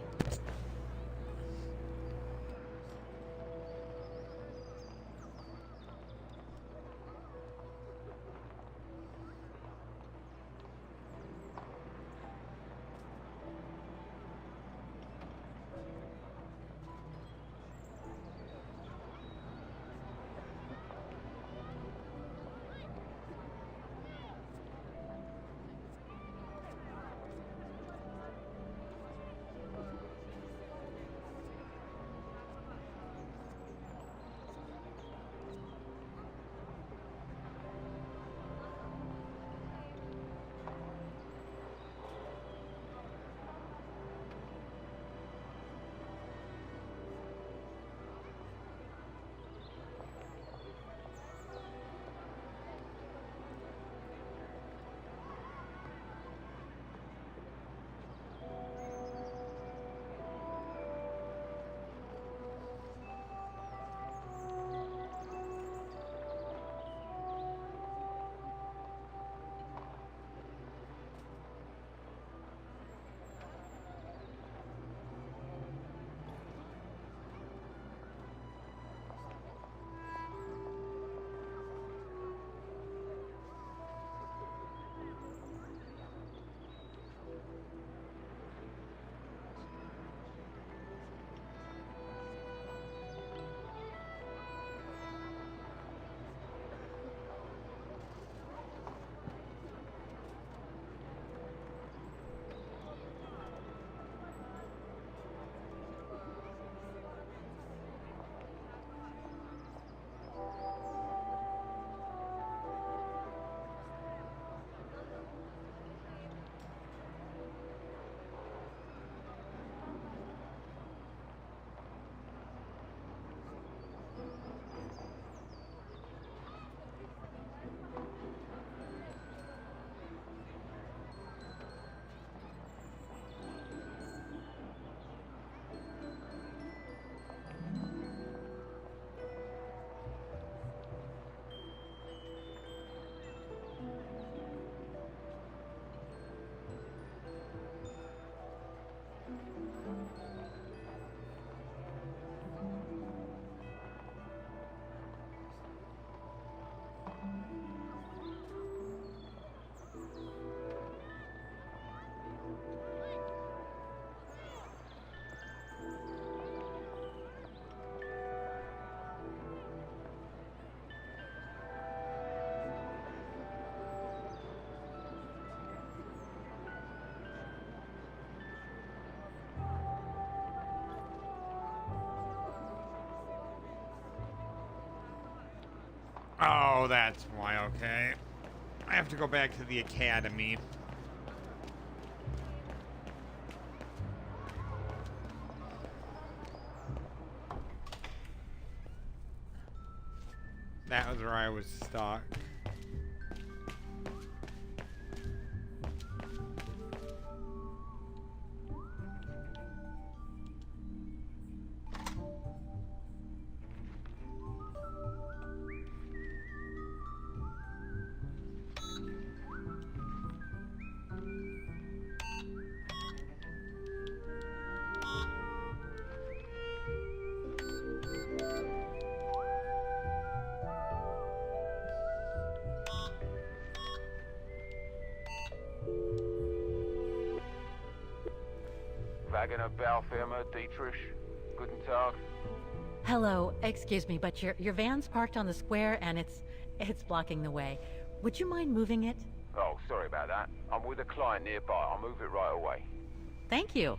Oh, that's why, okay. I have to go back to the academy. That was where I was stuck. Wagner Baufirma, Dietrich. Guten Tag. Hello, excuse me, but your van's parked on the square and it's blocking the way. Would you mind moving it? Oh, sorry about that. I'm with a client nearby. I'll move it right away. Thank you.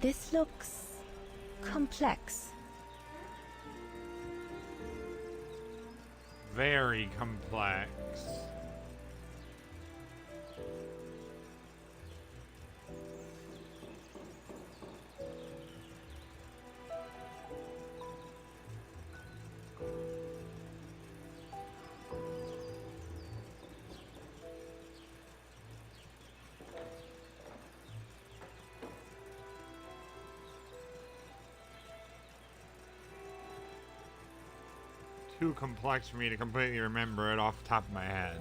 This looks complex. Very complex. too complex for me to completely remember it off the top of my head.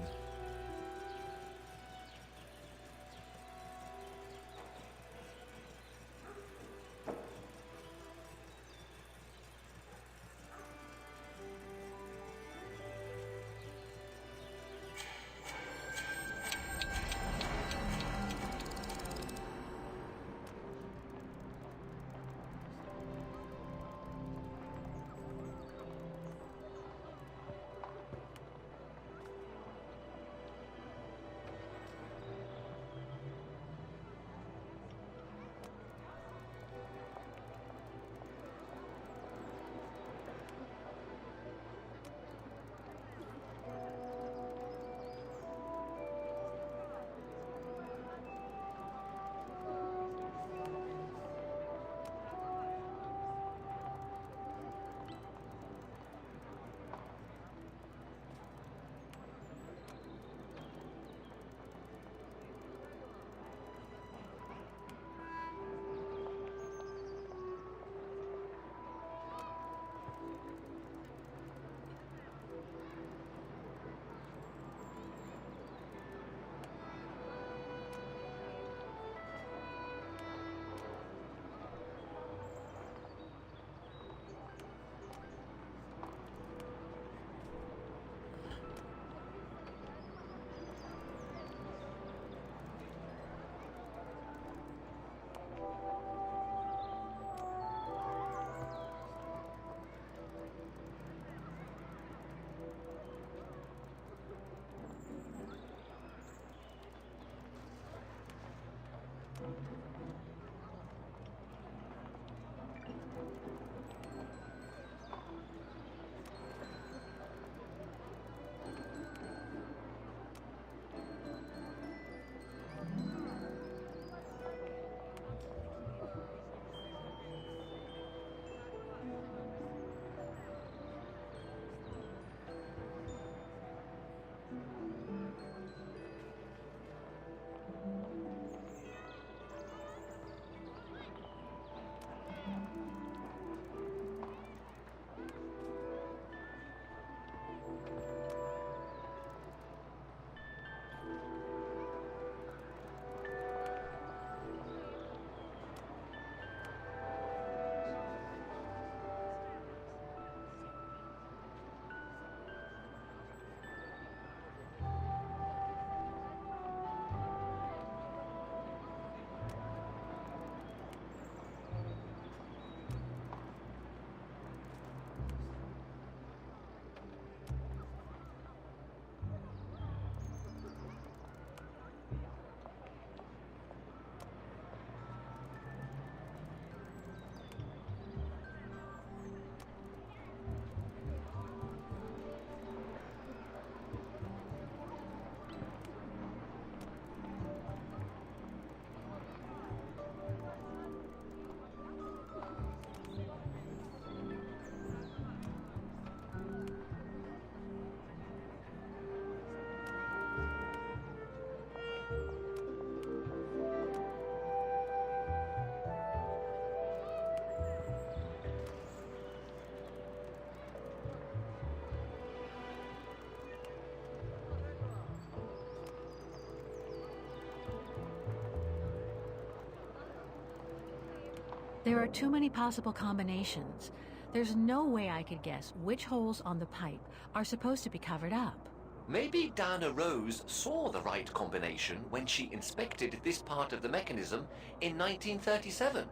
There are too many possible combinations. There's no way I could guess which holes on the pipe are supposed to be covered up. Maybe Dana Rose saw the right combination when she inspected this part of the mechanism in 1937.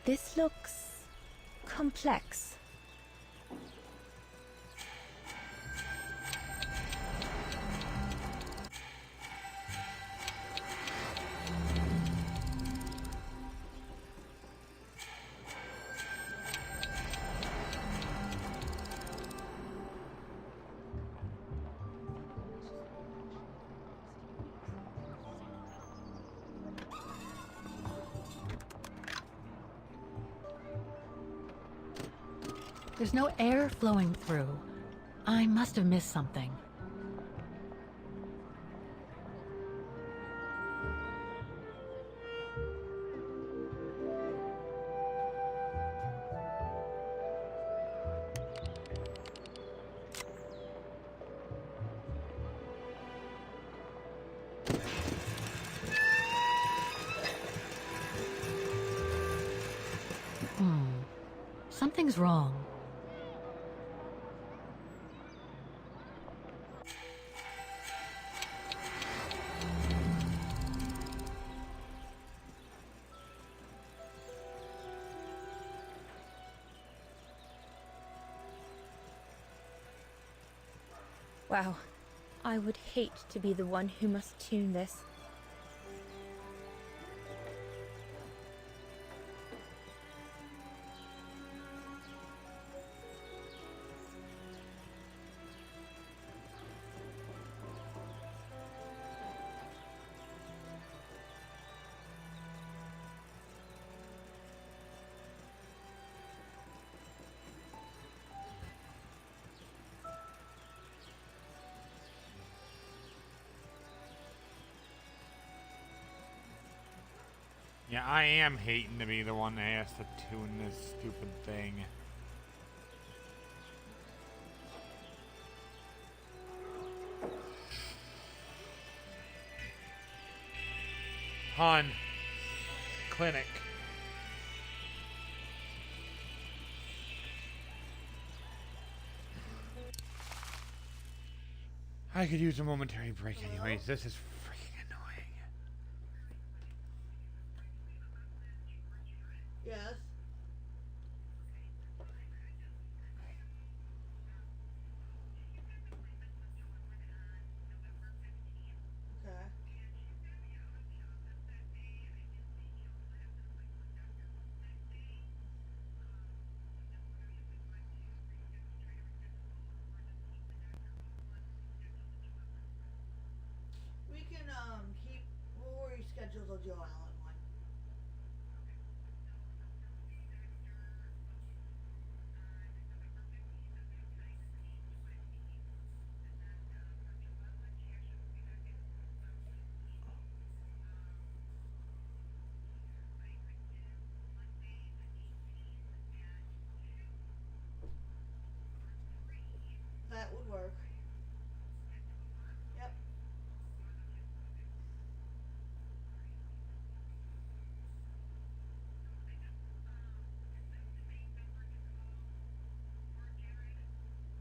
This looks complex. There's no air flowing through. I must have missed something. Something's wrong. Wow. I would hate to be the one who must tune this. Yeah, I am hating to be the one that has to tune this stupid thing. Hun. Clinic. I could use a momentary break anyways. This is freaking annoying. Yes. Okay. We can we'll reschedule the Joe Allen one. That would work. Yep.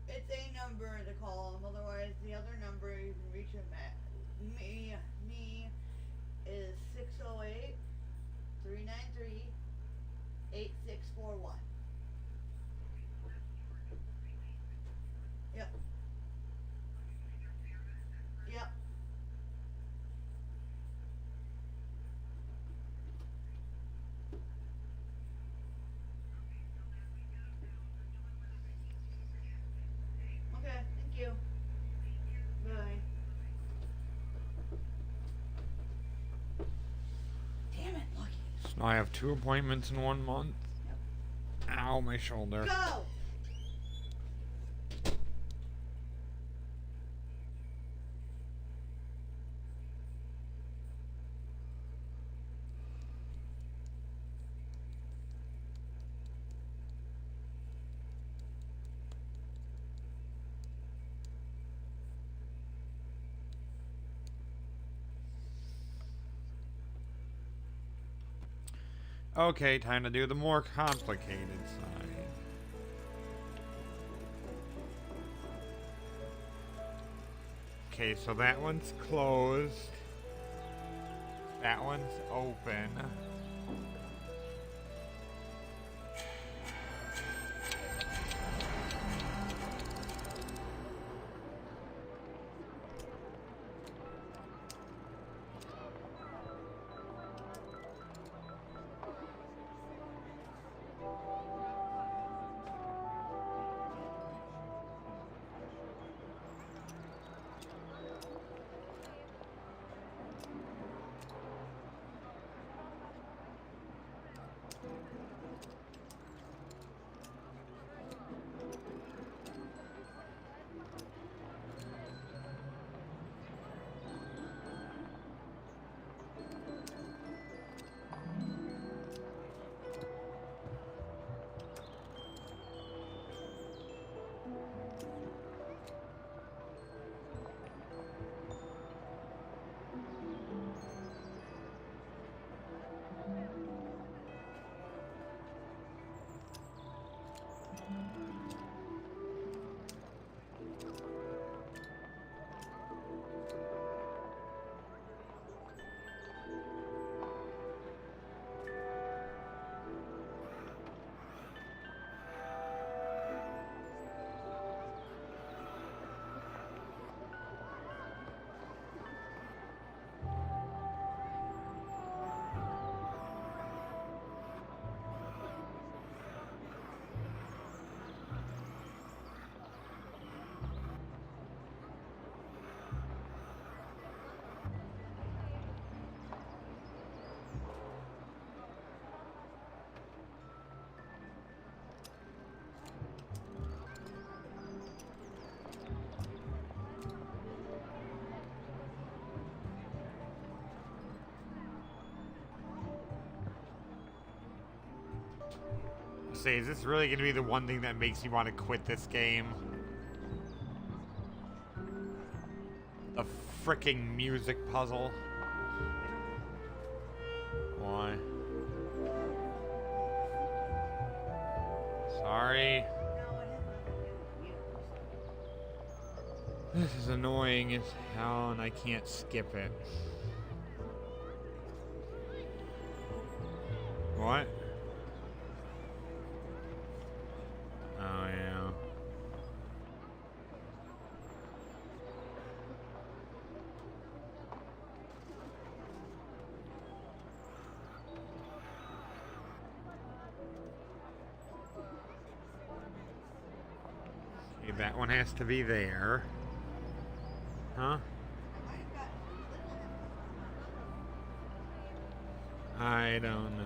It's a number to call him, otherwise the other number you can reach him at me is 608-393-8641. Yep. Yep. Okay, thank you. Bye. Damn it, Lucky. So now I have 2 appointments in 1 month. Yep. Ow, my shoulder. Go! Okay, time to do the more complicated side. Okay, so that one's closed. That one's open. Say, is this really going to be the one thing that makes you want to quit this game? The fricking music puzzle. Why? Sorry. This is annoying as hell and I can't skip it. What? Oh, yeah. Okay, that one has to be there. Huh? I don't know.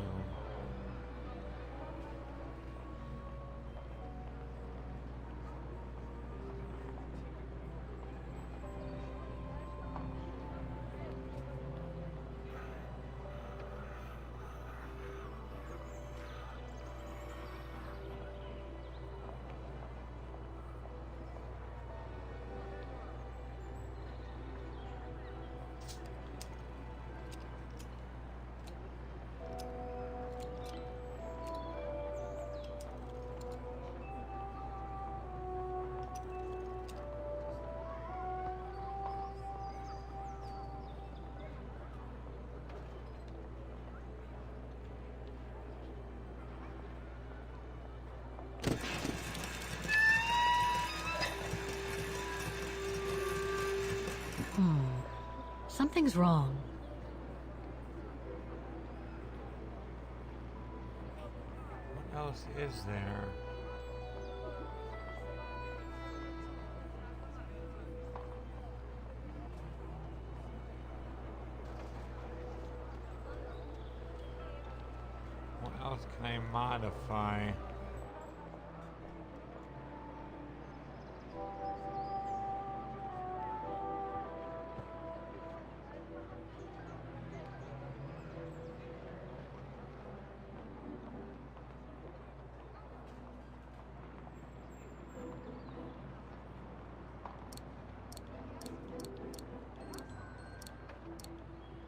Something's wrong. What else is there? What else can I modify?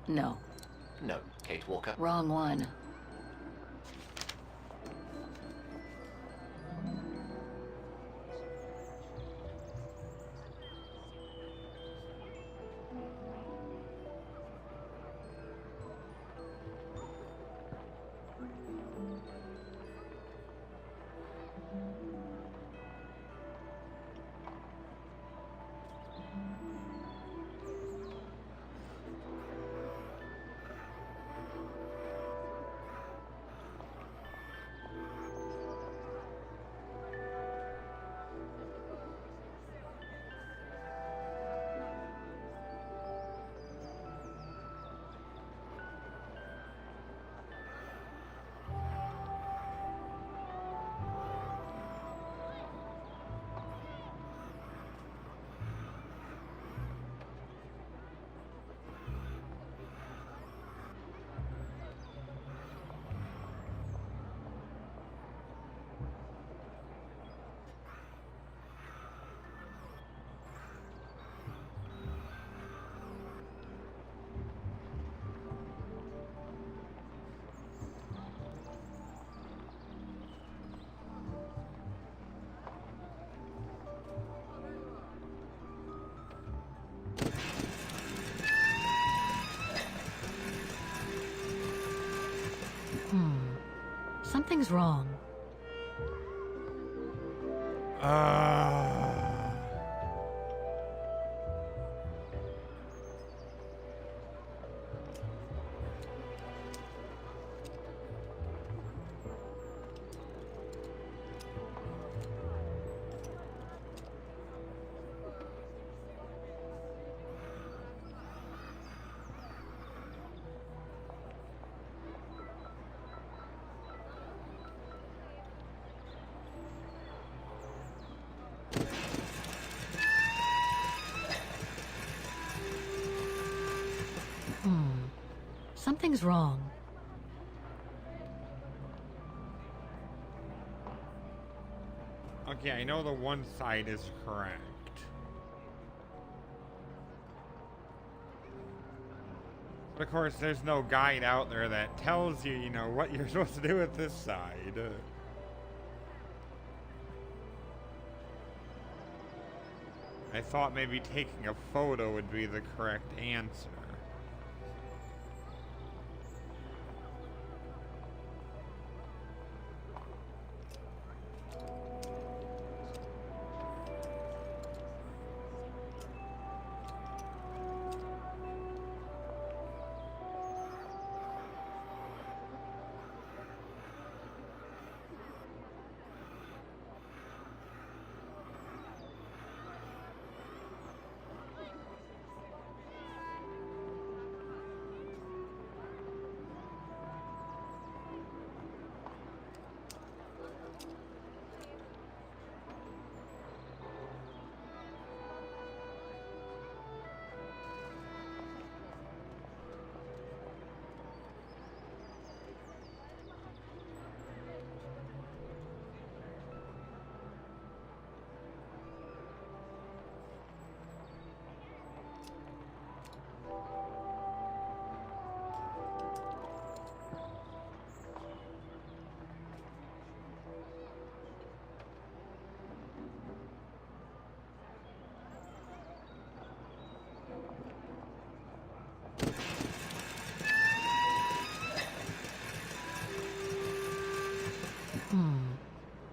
No. No, Kate Walker. Wrong one. Something's wrong. Something's wrong. Okay, I know the one side is correct. But of course, there's no guide out there that tells you, you know, what you're supposed to do with this side. I thought maybe taking a photo would be the correct answer.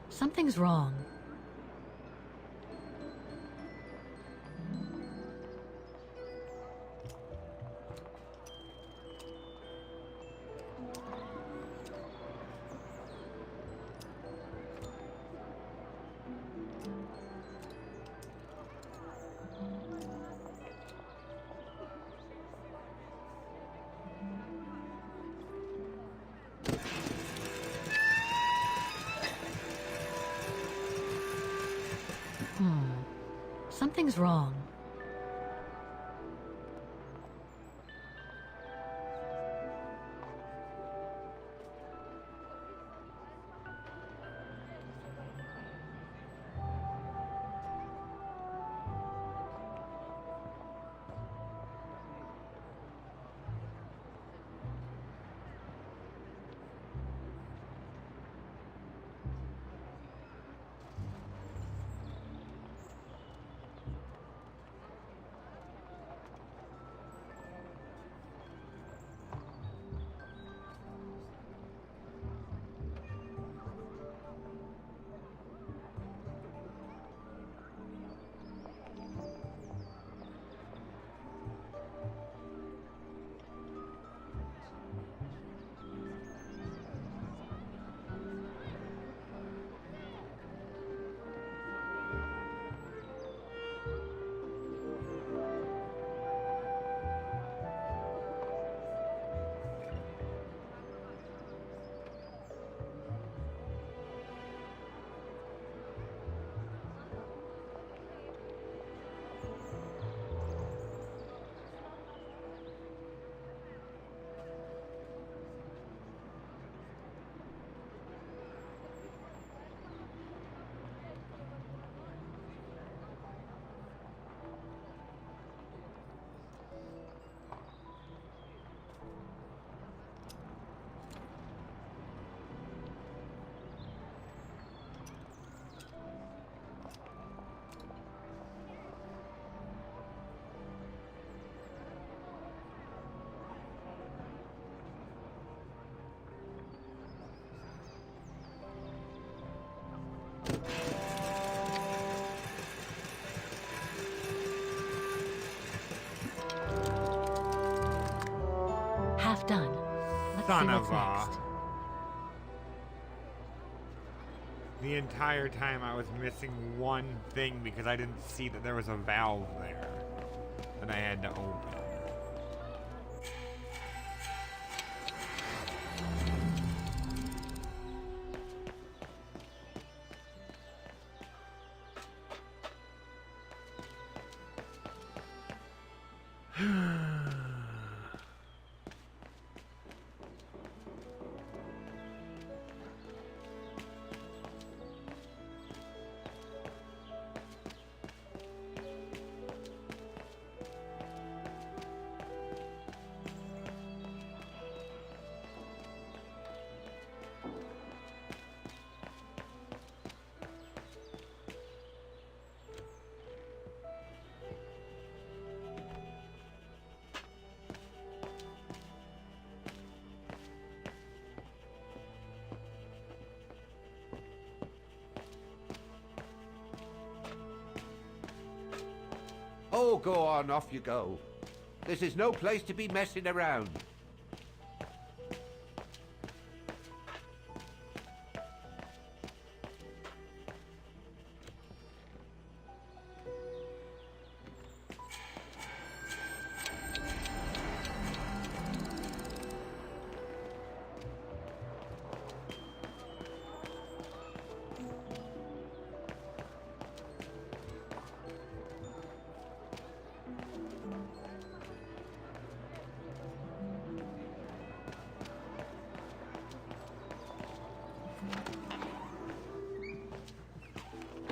Something's wrong. Something's wrong. son what's of next. The entire time I was missing one thing because I didn't see that there was a valve there that I had to open. Oh, go on, off you go. This is no place to be messing around.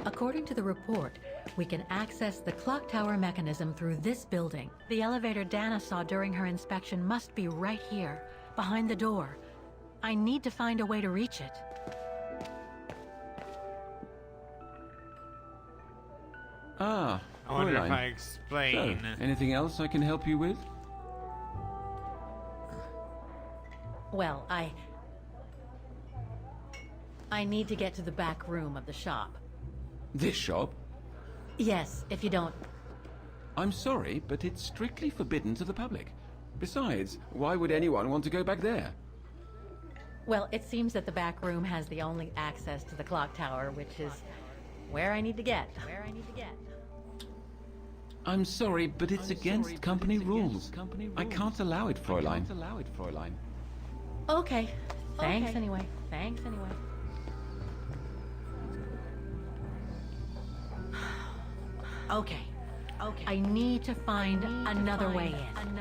According to the report, we can access the clock tower mechanism through this building. The elevator Dana saw during her inspection must be right here, behind the door. I need to find a way to reach it. Ah, I wonder if Fräulein. I explain. So, anything else I can help you with? Well, I need to get to the back room of the shop. This shop? Yes, if you don't... I'm sorry, but it's strictly forbidden to the public. Besides, why would anyone want to go back there? Well, it seems that the back room has the only access to the clock tower, which is where I need to get. I'm sorry, but it's against company rules. I can't allow it, Fräulein. Okay. Thanks anyway. Okay. I need to find another way in.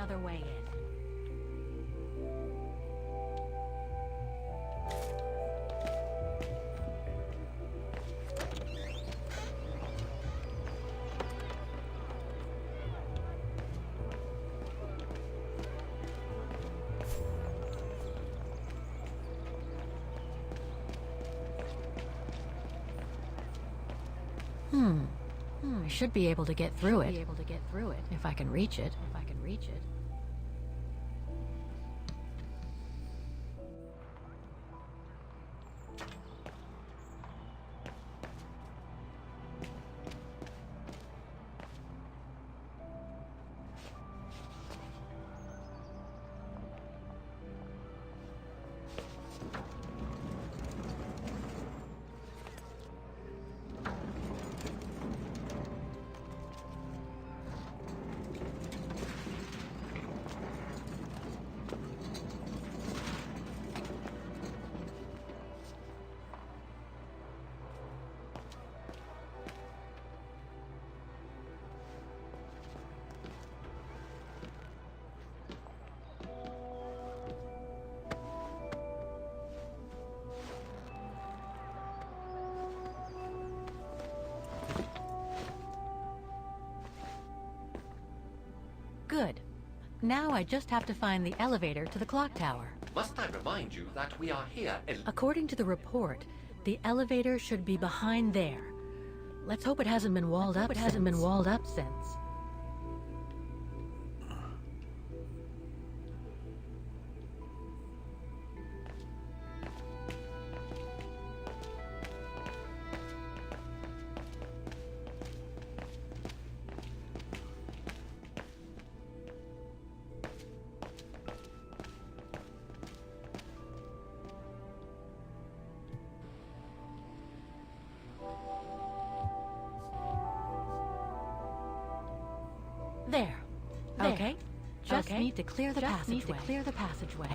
I should be able to get through it. If I can reach it. Good. Now I just have to find the elevator to the clock tower. Must I remind you that we are here in... According to the report, the elevator should be behind there. Let's hope it hasn't been walled up since. There. Okay. Just need to clear the passageway.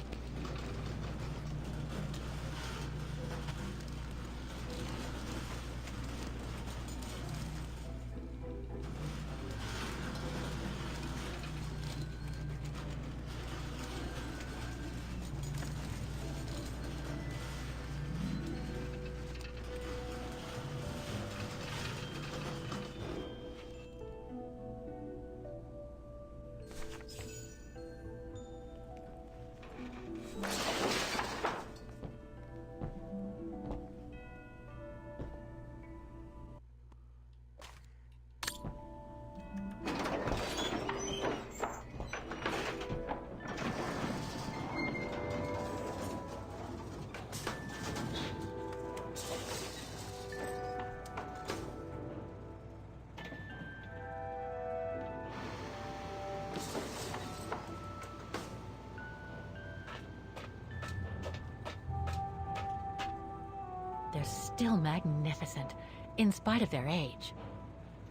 They're still magnificent, in spite of their age.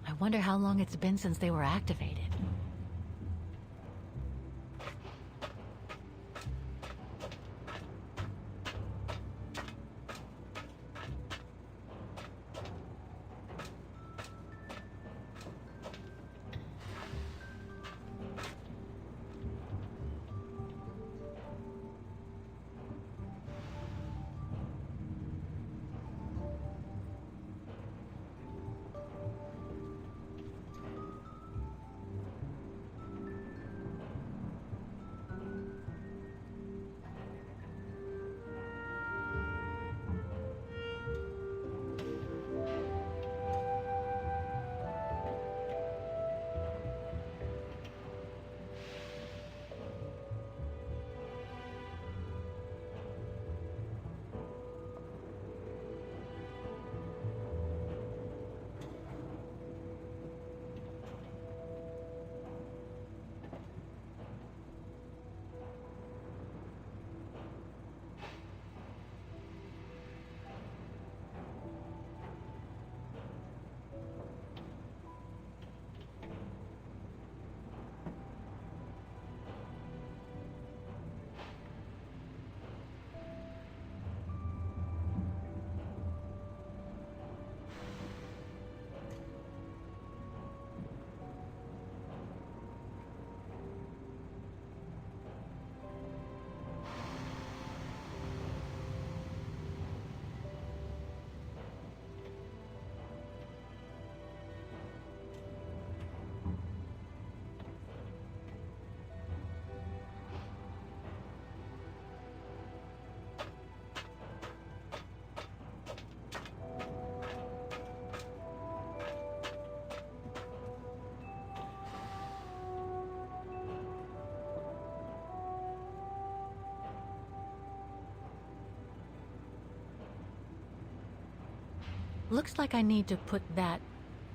I wonder how long it's been since they were activated. Looks like I need to put that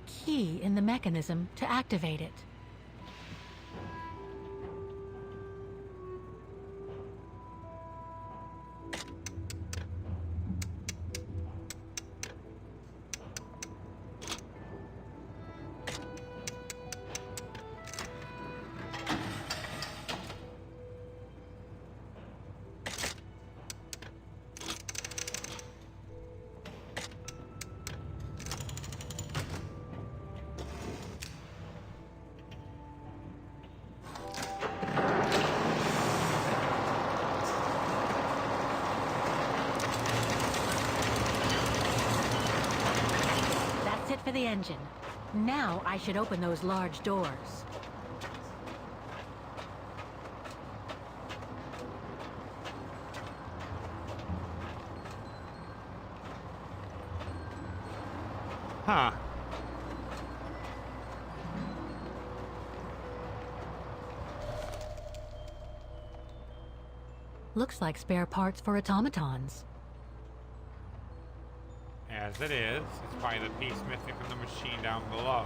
key in the mechanism to activate it. For the engine. Now I should open those large doors. Huh. Looks like spare parts for automatons. As it is, it's probably the piece missing from the machine down below.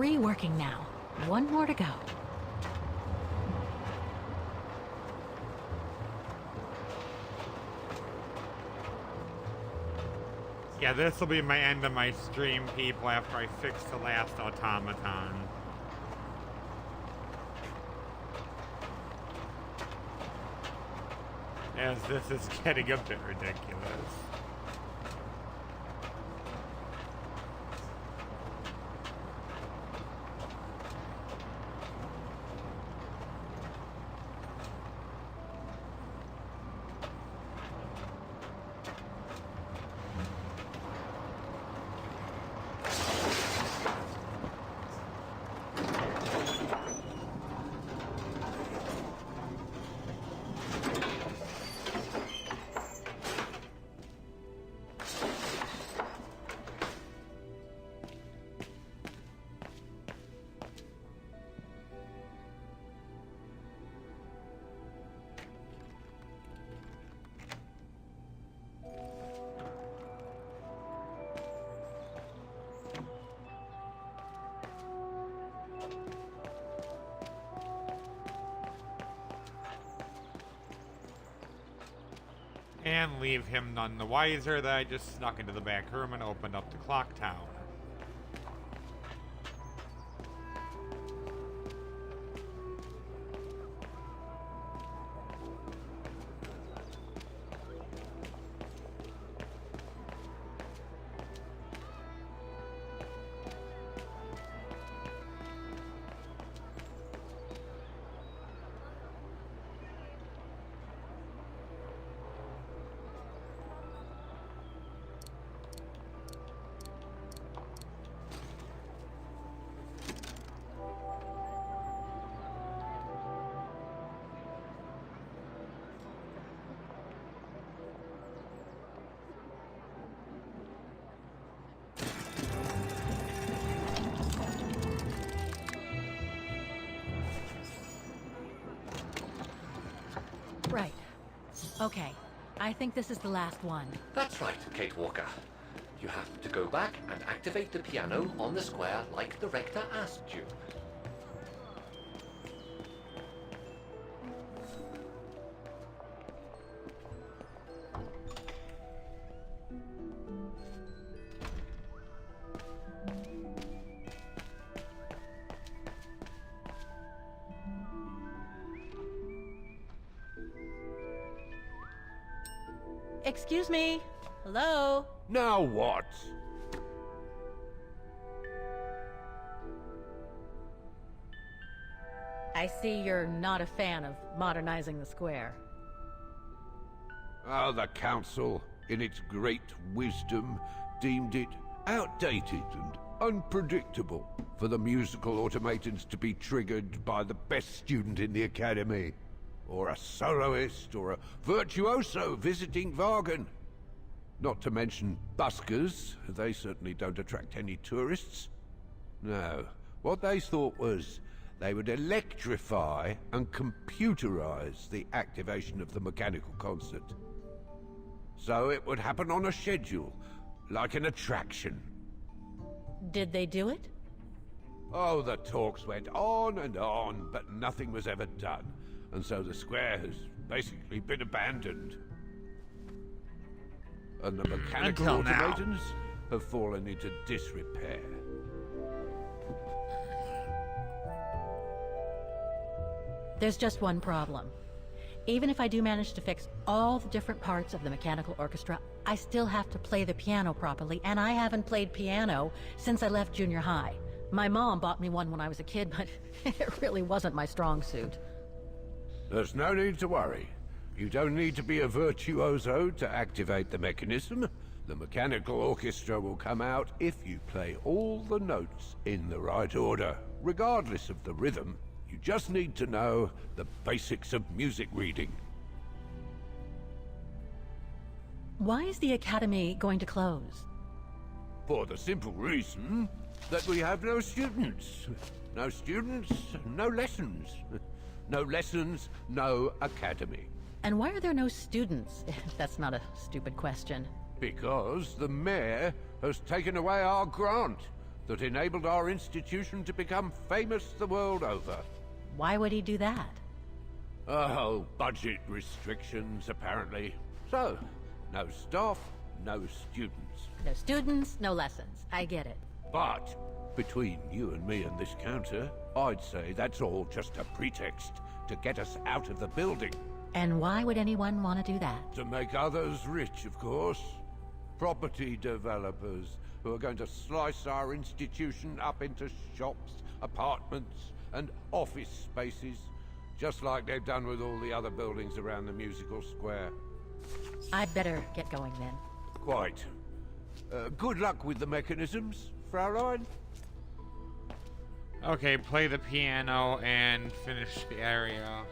3 working now. 1 more to go. Yeah, this will be my end of my stream, people, after I fix the last automaton. As this is getting a bit ridiculous. And leave him none the wiser that I just snuck into the back room and opened up the clock tower. Right. Okay. I think this is the last one. That's right, Kate Walker. You have to go back and activate the piano on the square like the rector asked you. Excuse me? Hello? Now what? I see you're not a fan of modernizing the square. Oh, the council, in its great wisdom, deemed it outdated and unpredictable for the musical automatons to be triggered by the best student in the academy, or a soloist, or a virtuoso visiting Vargan. Not to mention buskers, they certainly don't attract any tourists. No, what they thought was they would electrify and computerize the activation of the mechanical concert. So it would happen on a schedule, like an attraction. Did they do it? Oh, the talks went on and on, but nothing was ever done. And so the square has basically been abandoned. And the mechanical automatons have fallen into disrepair. There's just one problem. Even if I do manage to fix all the different parts of the mechanical orchestra, I still have to play the piano properly, and I haven't played piano since I left junior high. My mom bought me one when I was a kid, but it really wasn't my strong suit. There's no need to worry. You don't need to be a virtuoso to activate the mechanism. The mechanical orchestra will come out if you play all the notes in the right order, regardless of the rhythm. You just need to know the basics of music reading. Why is the academy going to close? For the simple reason that we have no students. No students, no lessons. No lessons, no academy. And why are there no students? That's not a stupid question. Because the mayor has taken away our grant. that enabled our institution to become famous the world over. Why would he do that? Oh, budget restrictions, apparently. So, no staff, no students. No students, no lessons. I get it. But, between you and me and this counter, I'd say that's all just a pretext to get us out of the building. And why would anyone want to do that? To make others rich, of course. Property developers who are going to slice our institution up into shops, apartments, and office spaces, just like they've done with all the other buildings around the musical square. I'd better get going then. Quite. Good luck with the mechanisms, Fraulein. Okay, play the piano and finish the area.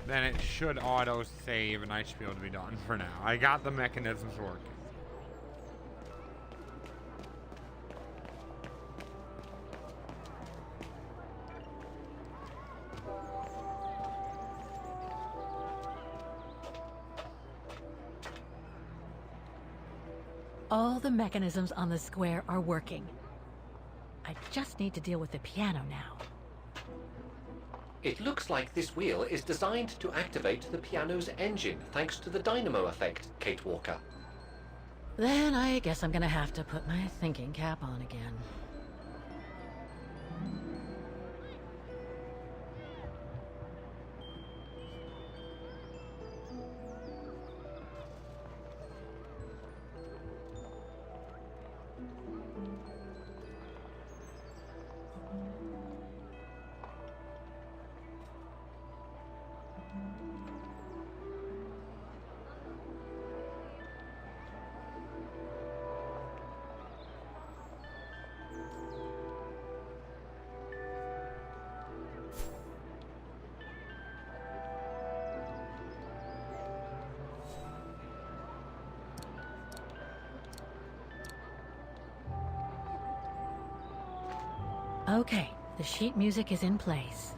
Then it should auto-save and I should be able to be done for now. I got the mechanisms working. All the mechanisms on the square are working. I just need to deal with the piano now. It looks like this wheel is designed to activate the piano's engine, thanks to the dynamo effect, Kate Walker. Then I guess I'm gonna have to put my thinking cap on again. Okay, the sheet music is in place.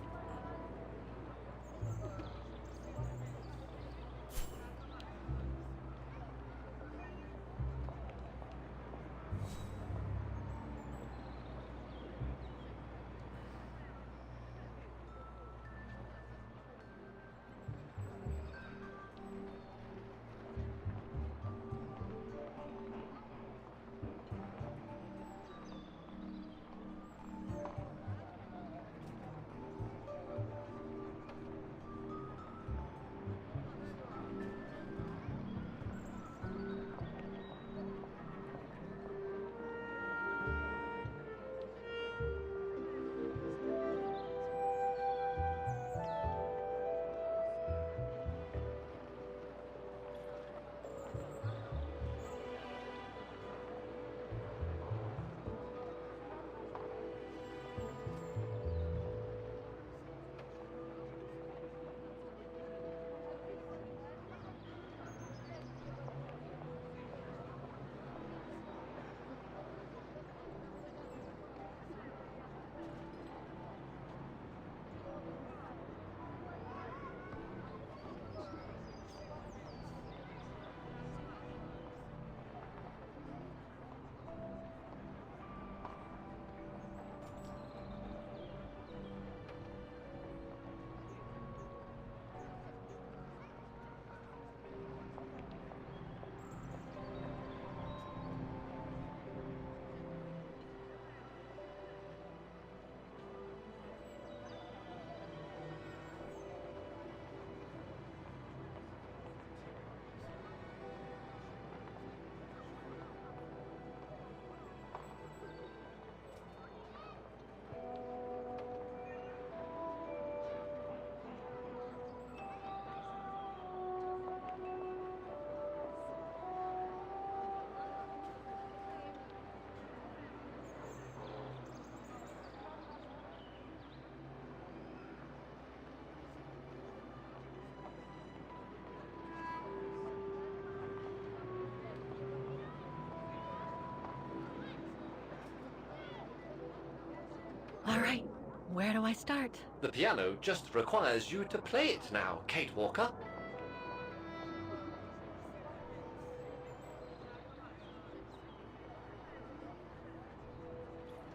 All right, where do I start? The piano just requires you to play it now, Kate Walker.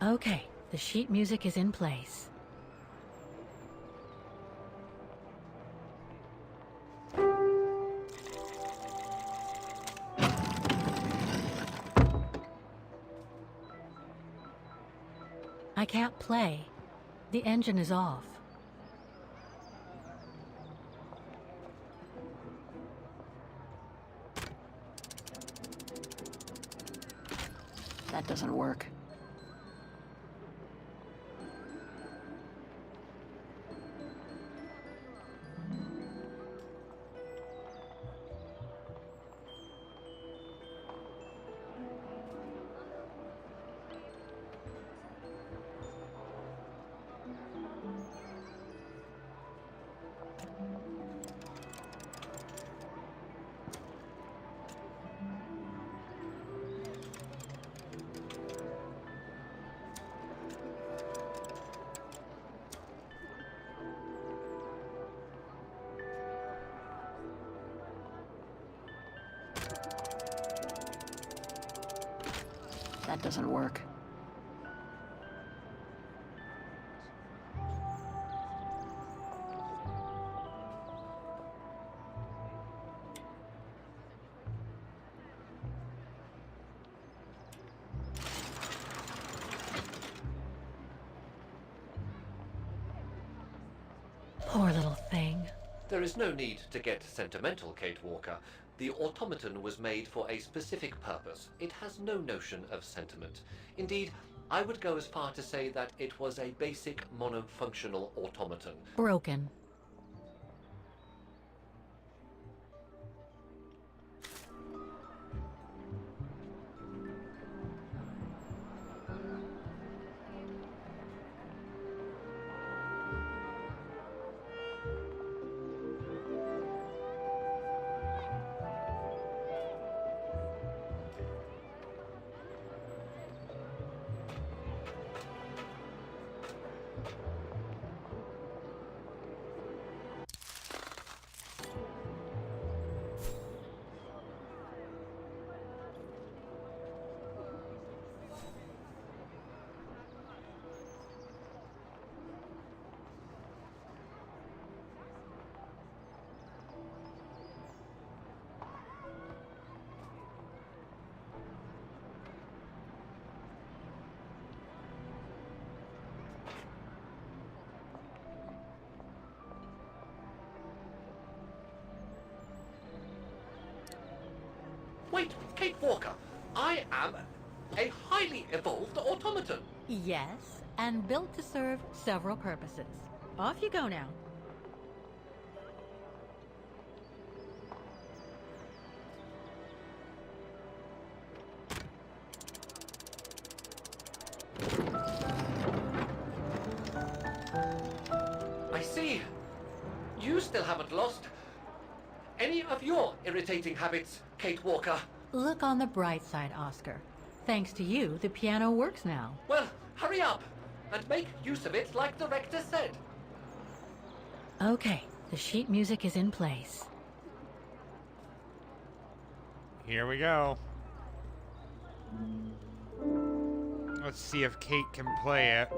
Okay, the sheet music is in place. I can't play. The engine is off. That doesn't work. That doesn't work. Poor little thing. There is no need to get sentimental, Kate Walker. The automaton was made for a specific purpose. It has no notion of sentiment. Indeed, I would go as far to say that it was a basic monofunctional automaton. Broken. Wait, Kate Walker, I am a highly evolved automaton. Yes, and built to serve several purposes. Off you go now. I see. You still haven't lost any of your irritating habits, Kate Walker. Look on the bright side, Oscar. Thanks to you, the piano works now. Well, hurry up and make use of it like the rector said. Okay, the sheet music is in place. Here we go. Let's see if Kate can play it.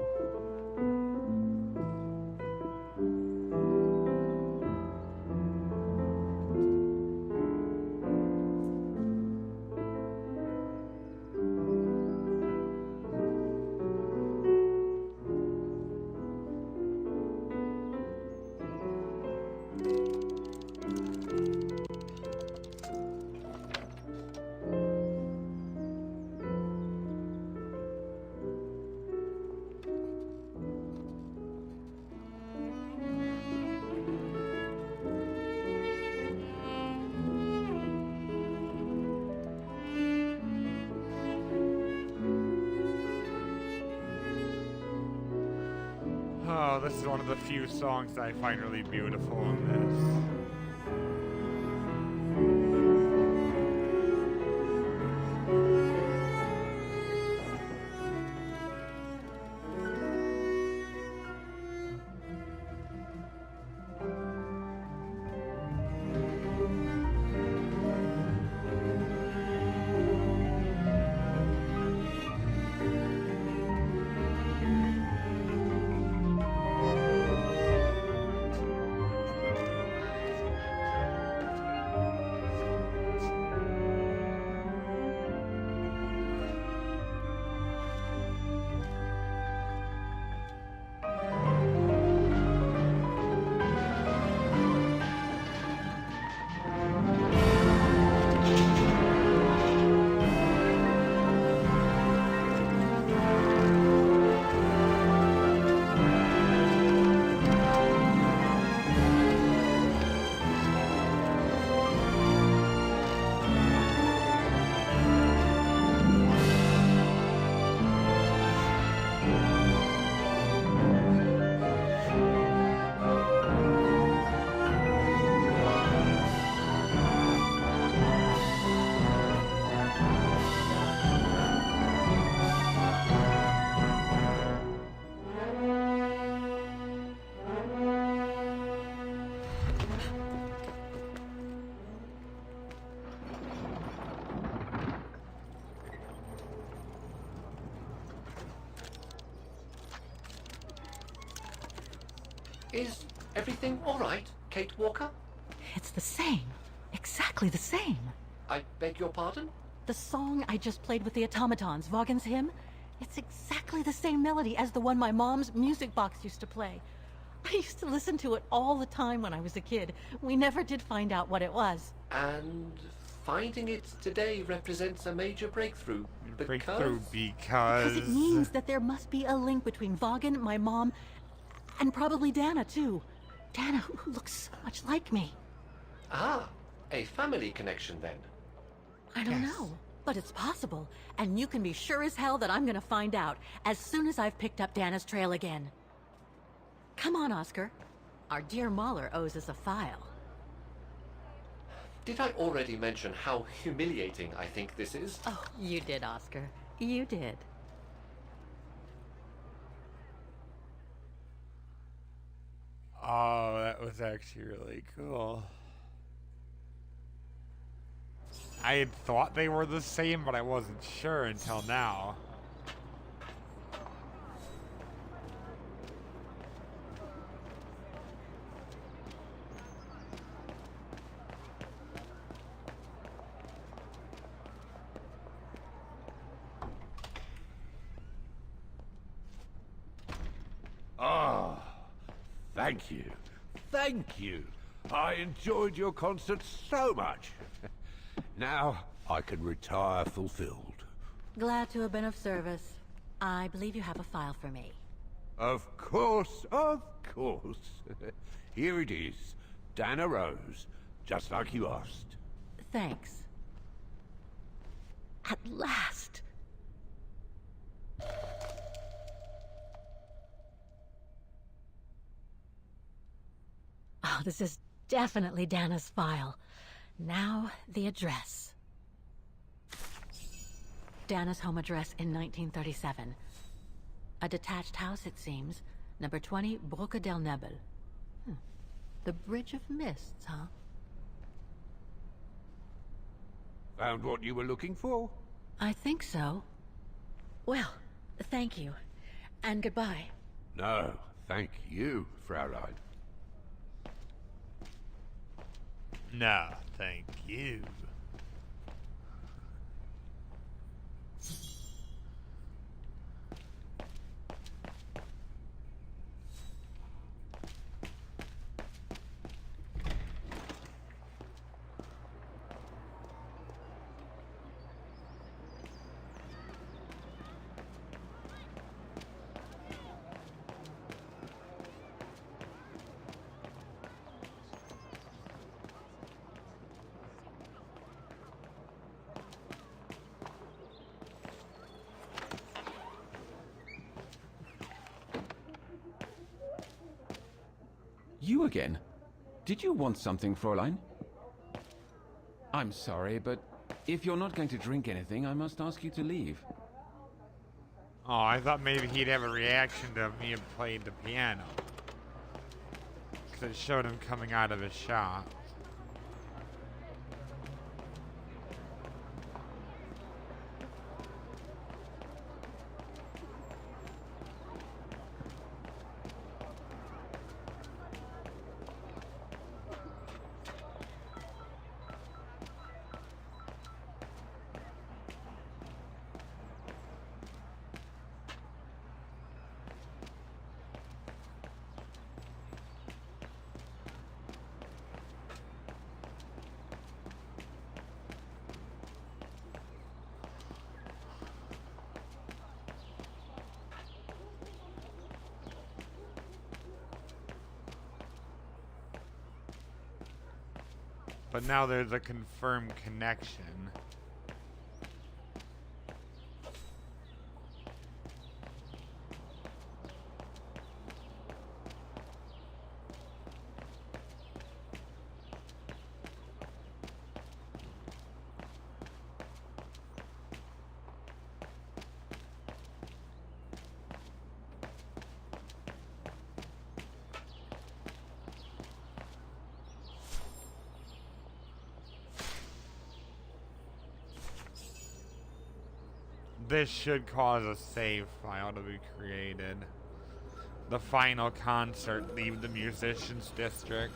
Oh, this is one of the few songs that I find really beautiful in this. Is everything all right, Kate Walker? It's the same. Exactly the same. I beg your pardon? The song I just played with the automatons, Vaughan's hymn, it's exactly the same melody as the one my mom's music box used to play. I used to listen to it all the time when I was a kid. We never did find out what it was. And finding it today represents a major breakthrough. Because Because it means that there must be a link between Vaughan, my mom, and probably Dana, too. Dana, who looks so much like me. Ah, a family connection then. I don't know, but it's possible. And you can be sure as hell that I'm gonna find out as soon as I've picked up Dana's trail again. Come on, Oscar. Our dear Mahler owes us a file. Did I already mention how humiliating I think this is? Oh, you did, Oscar. You did. Oh, that was actually really cool. I had thought they were the same, but I wasn't sure until now. Oh, thank you. Thank you. I enjoyed your concert so much. Now I can retire fulfilled. Glad to have been of service. I believe you have a file for me. Of course, of course. Here it is. Dana Rose, just like you asked. Thanks. At last. Oh, this is definitely Dana's file. Now, the address. Dana's home address in 1937. A detached house, it seems. Number 20, Brücke del Nebel. The Bridge of Mists, huh? Found what you were looking for? I think so. Well, thank you. And goodbye. No, thank you, Fraulein. No, thank you. You again? Did you want something, Fräulein? I'm sorry, but if you're not going to drink anything, I must ask you to leave. Oh, I thought maybe he'd have a reaction to me and played the piano. Because it showed him coming out of his shop. But now there's a confirmed connection. This should cause a save file to be created. the final concert leave the musicians district.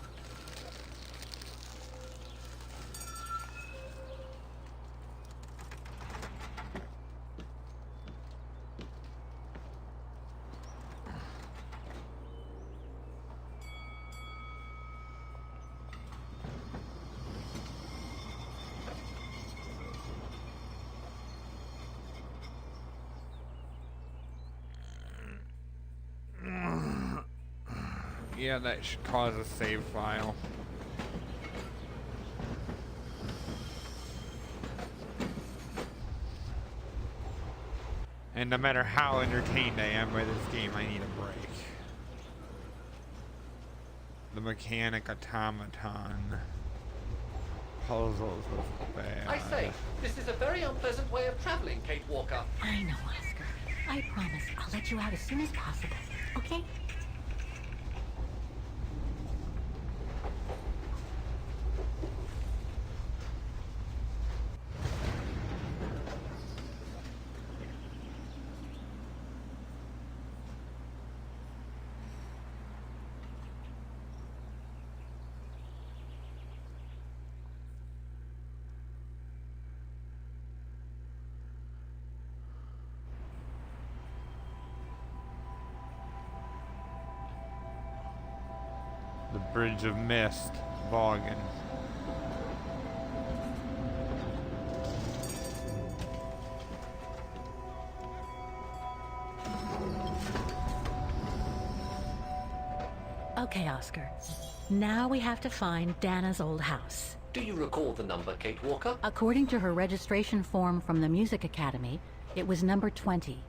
Yeah, that should cause a save file. And no matter how entertained I am by this game, I need a break. The mechanic automaton puzzles was bad. I say, this is a very unpleasant way of traveling, Kate Walker. I know, Oscar. I promise I'll let you out as soon as possible, okay? The Bridge of Mist, Vaughan. Okay, Oscar. Now we have to find Dana's old house. Do you recall the number, Kate Walker? According to her registration form from the Music Academy, it was number 20.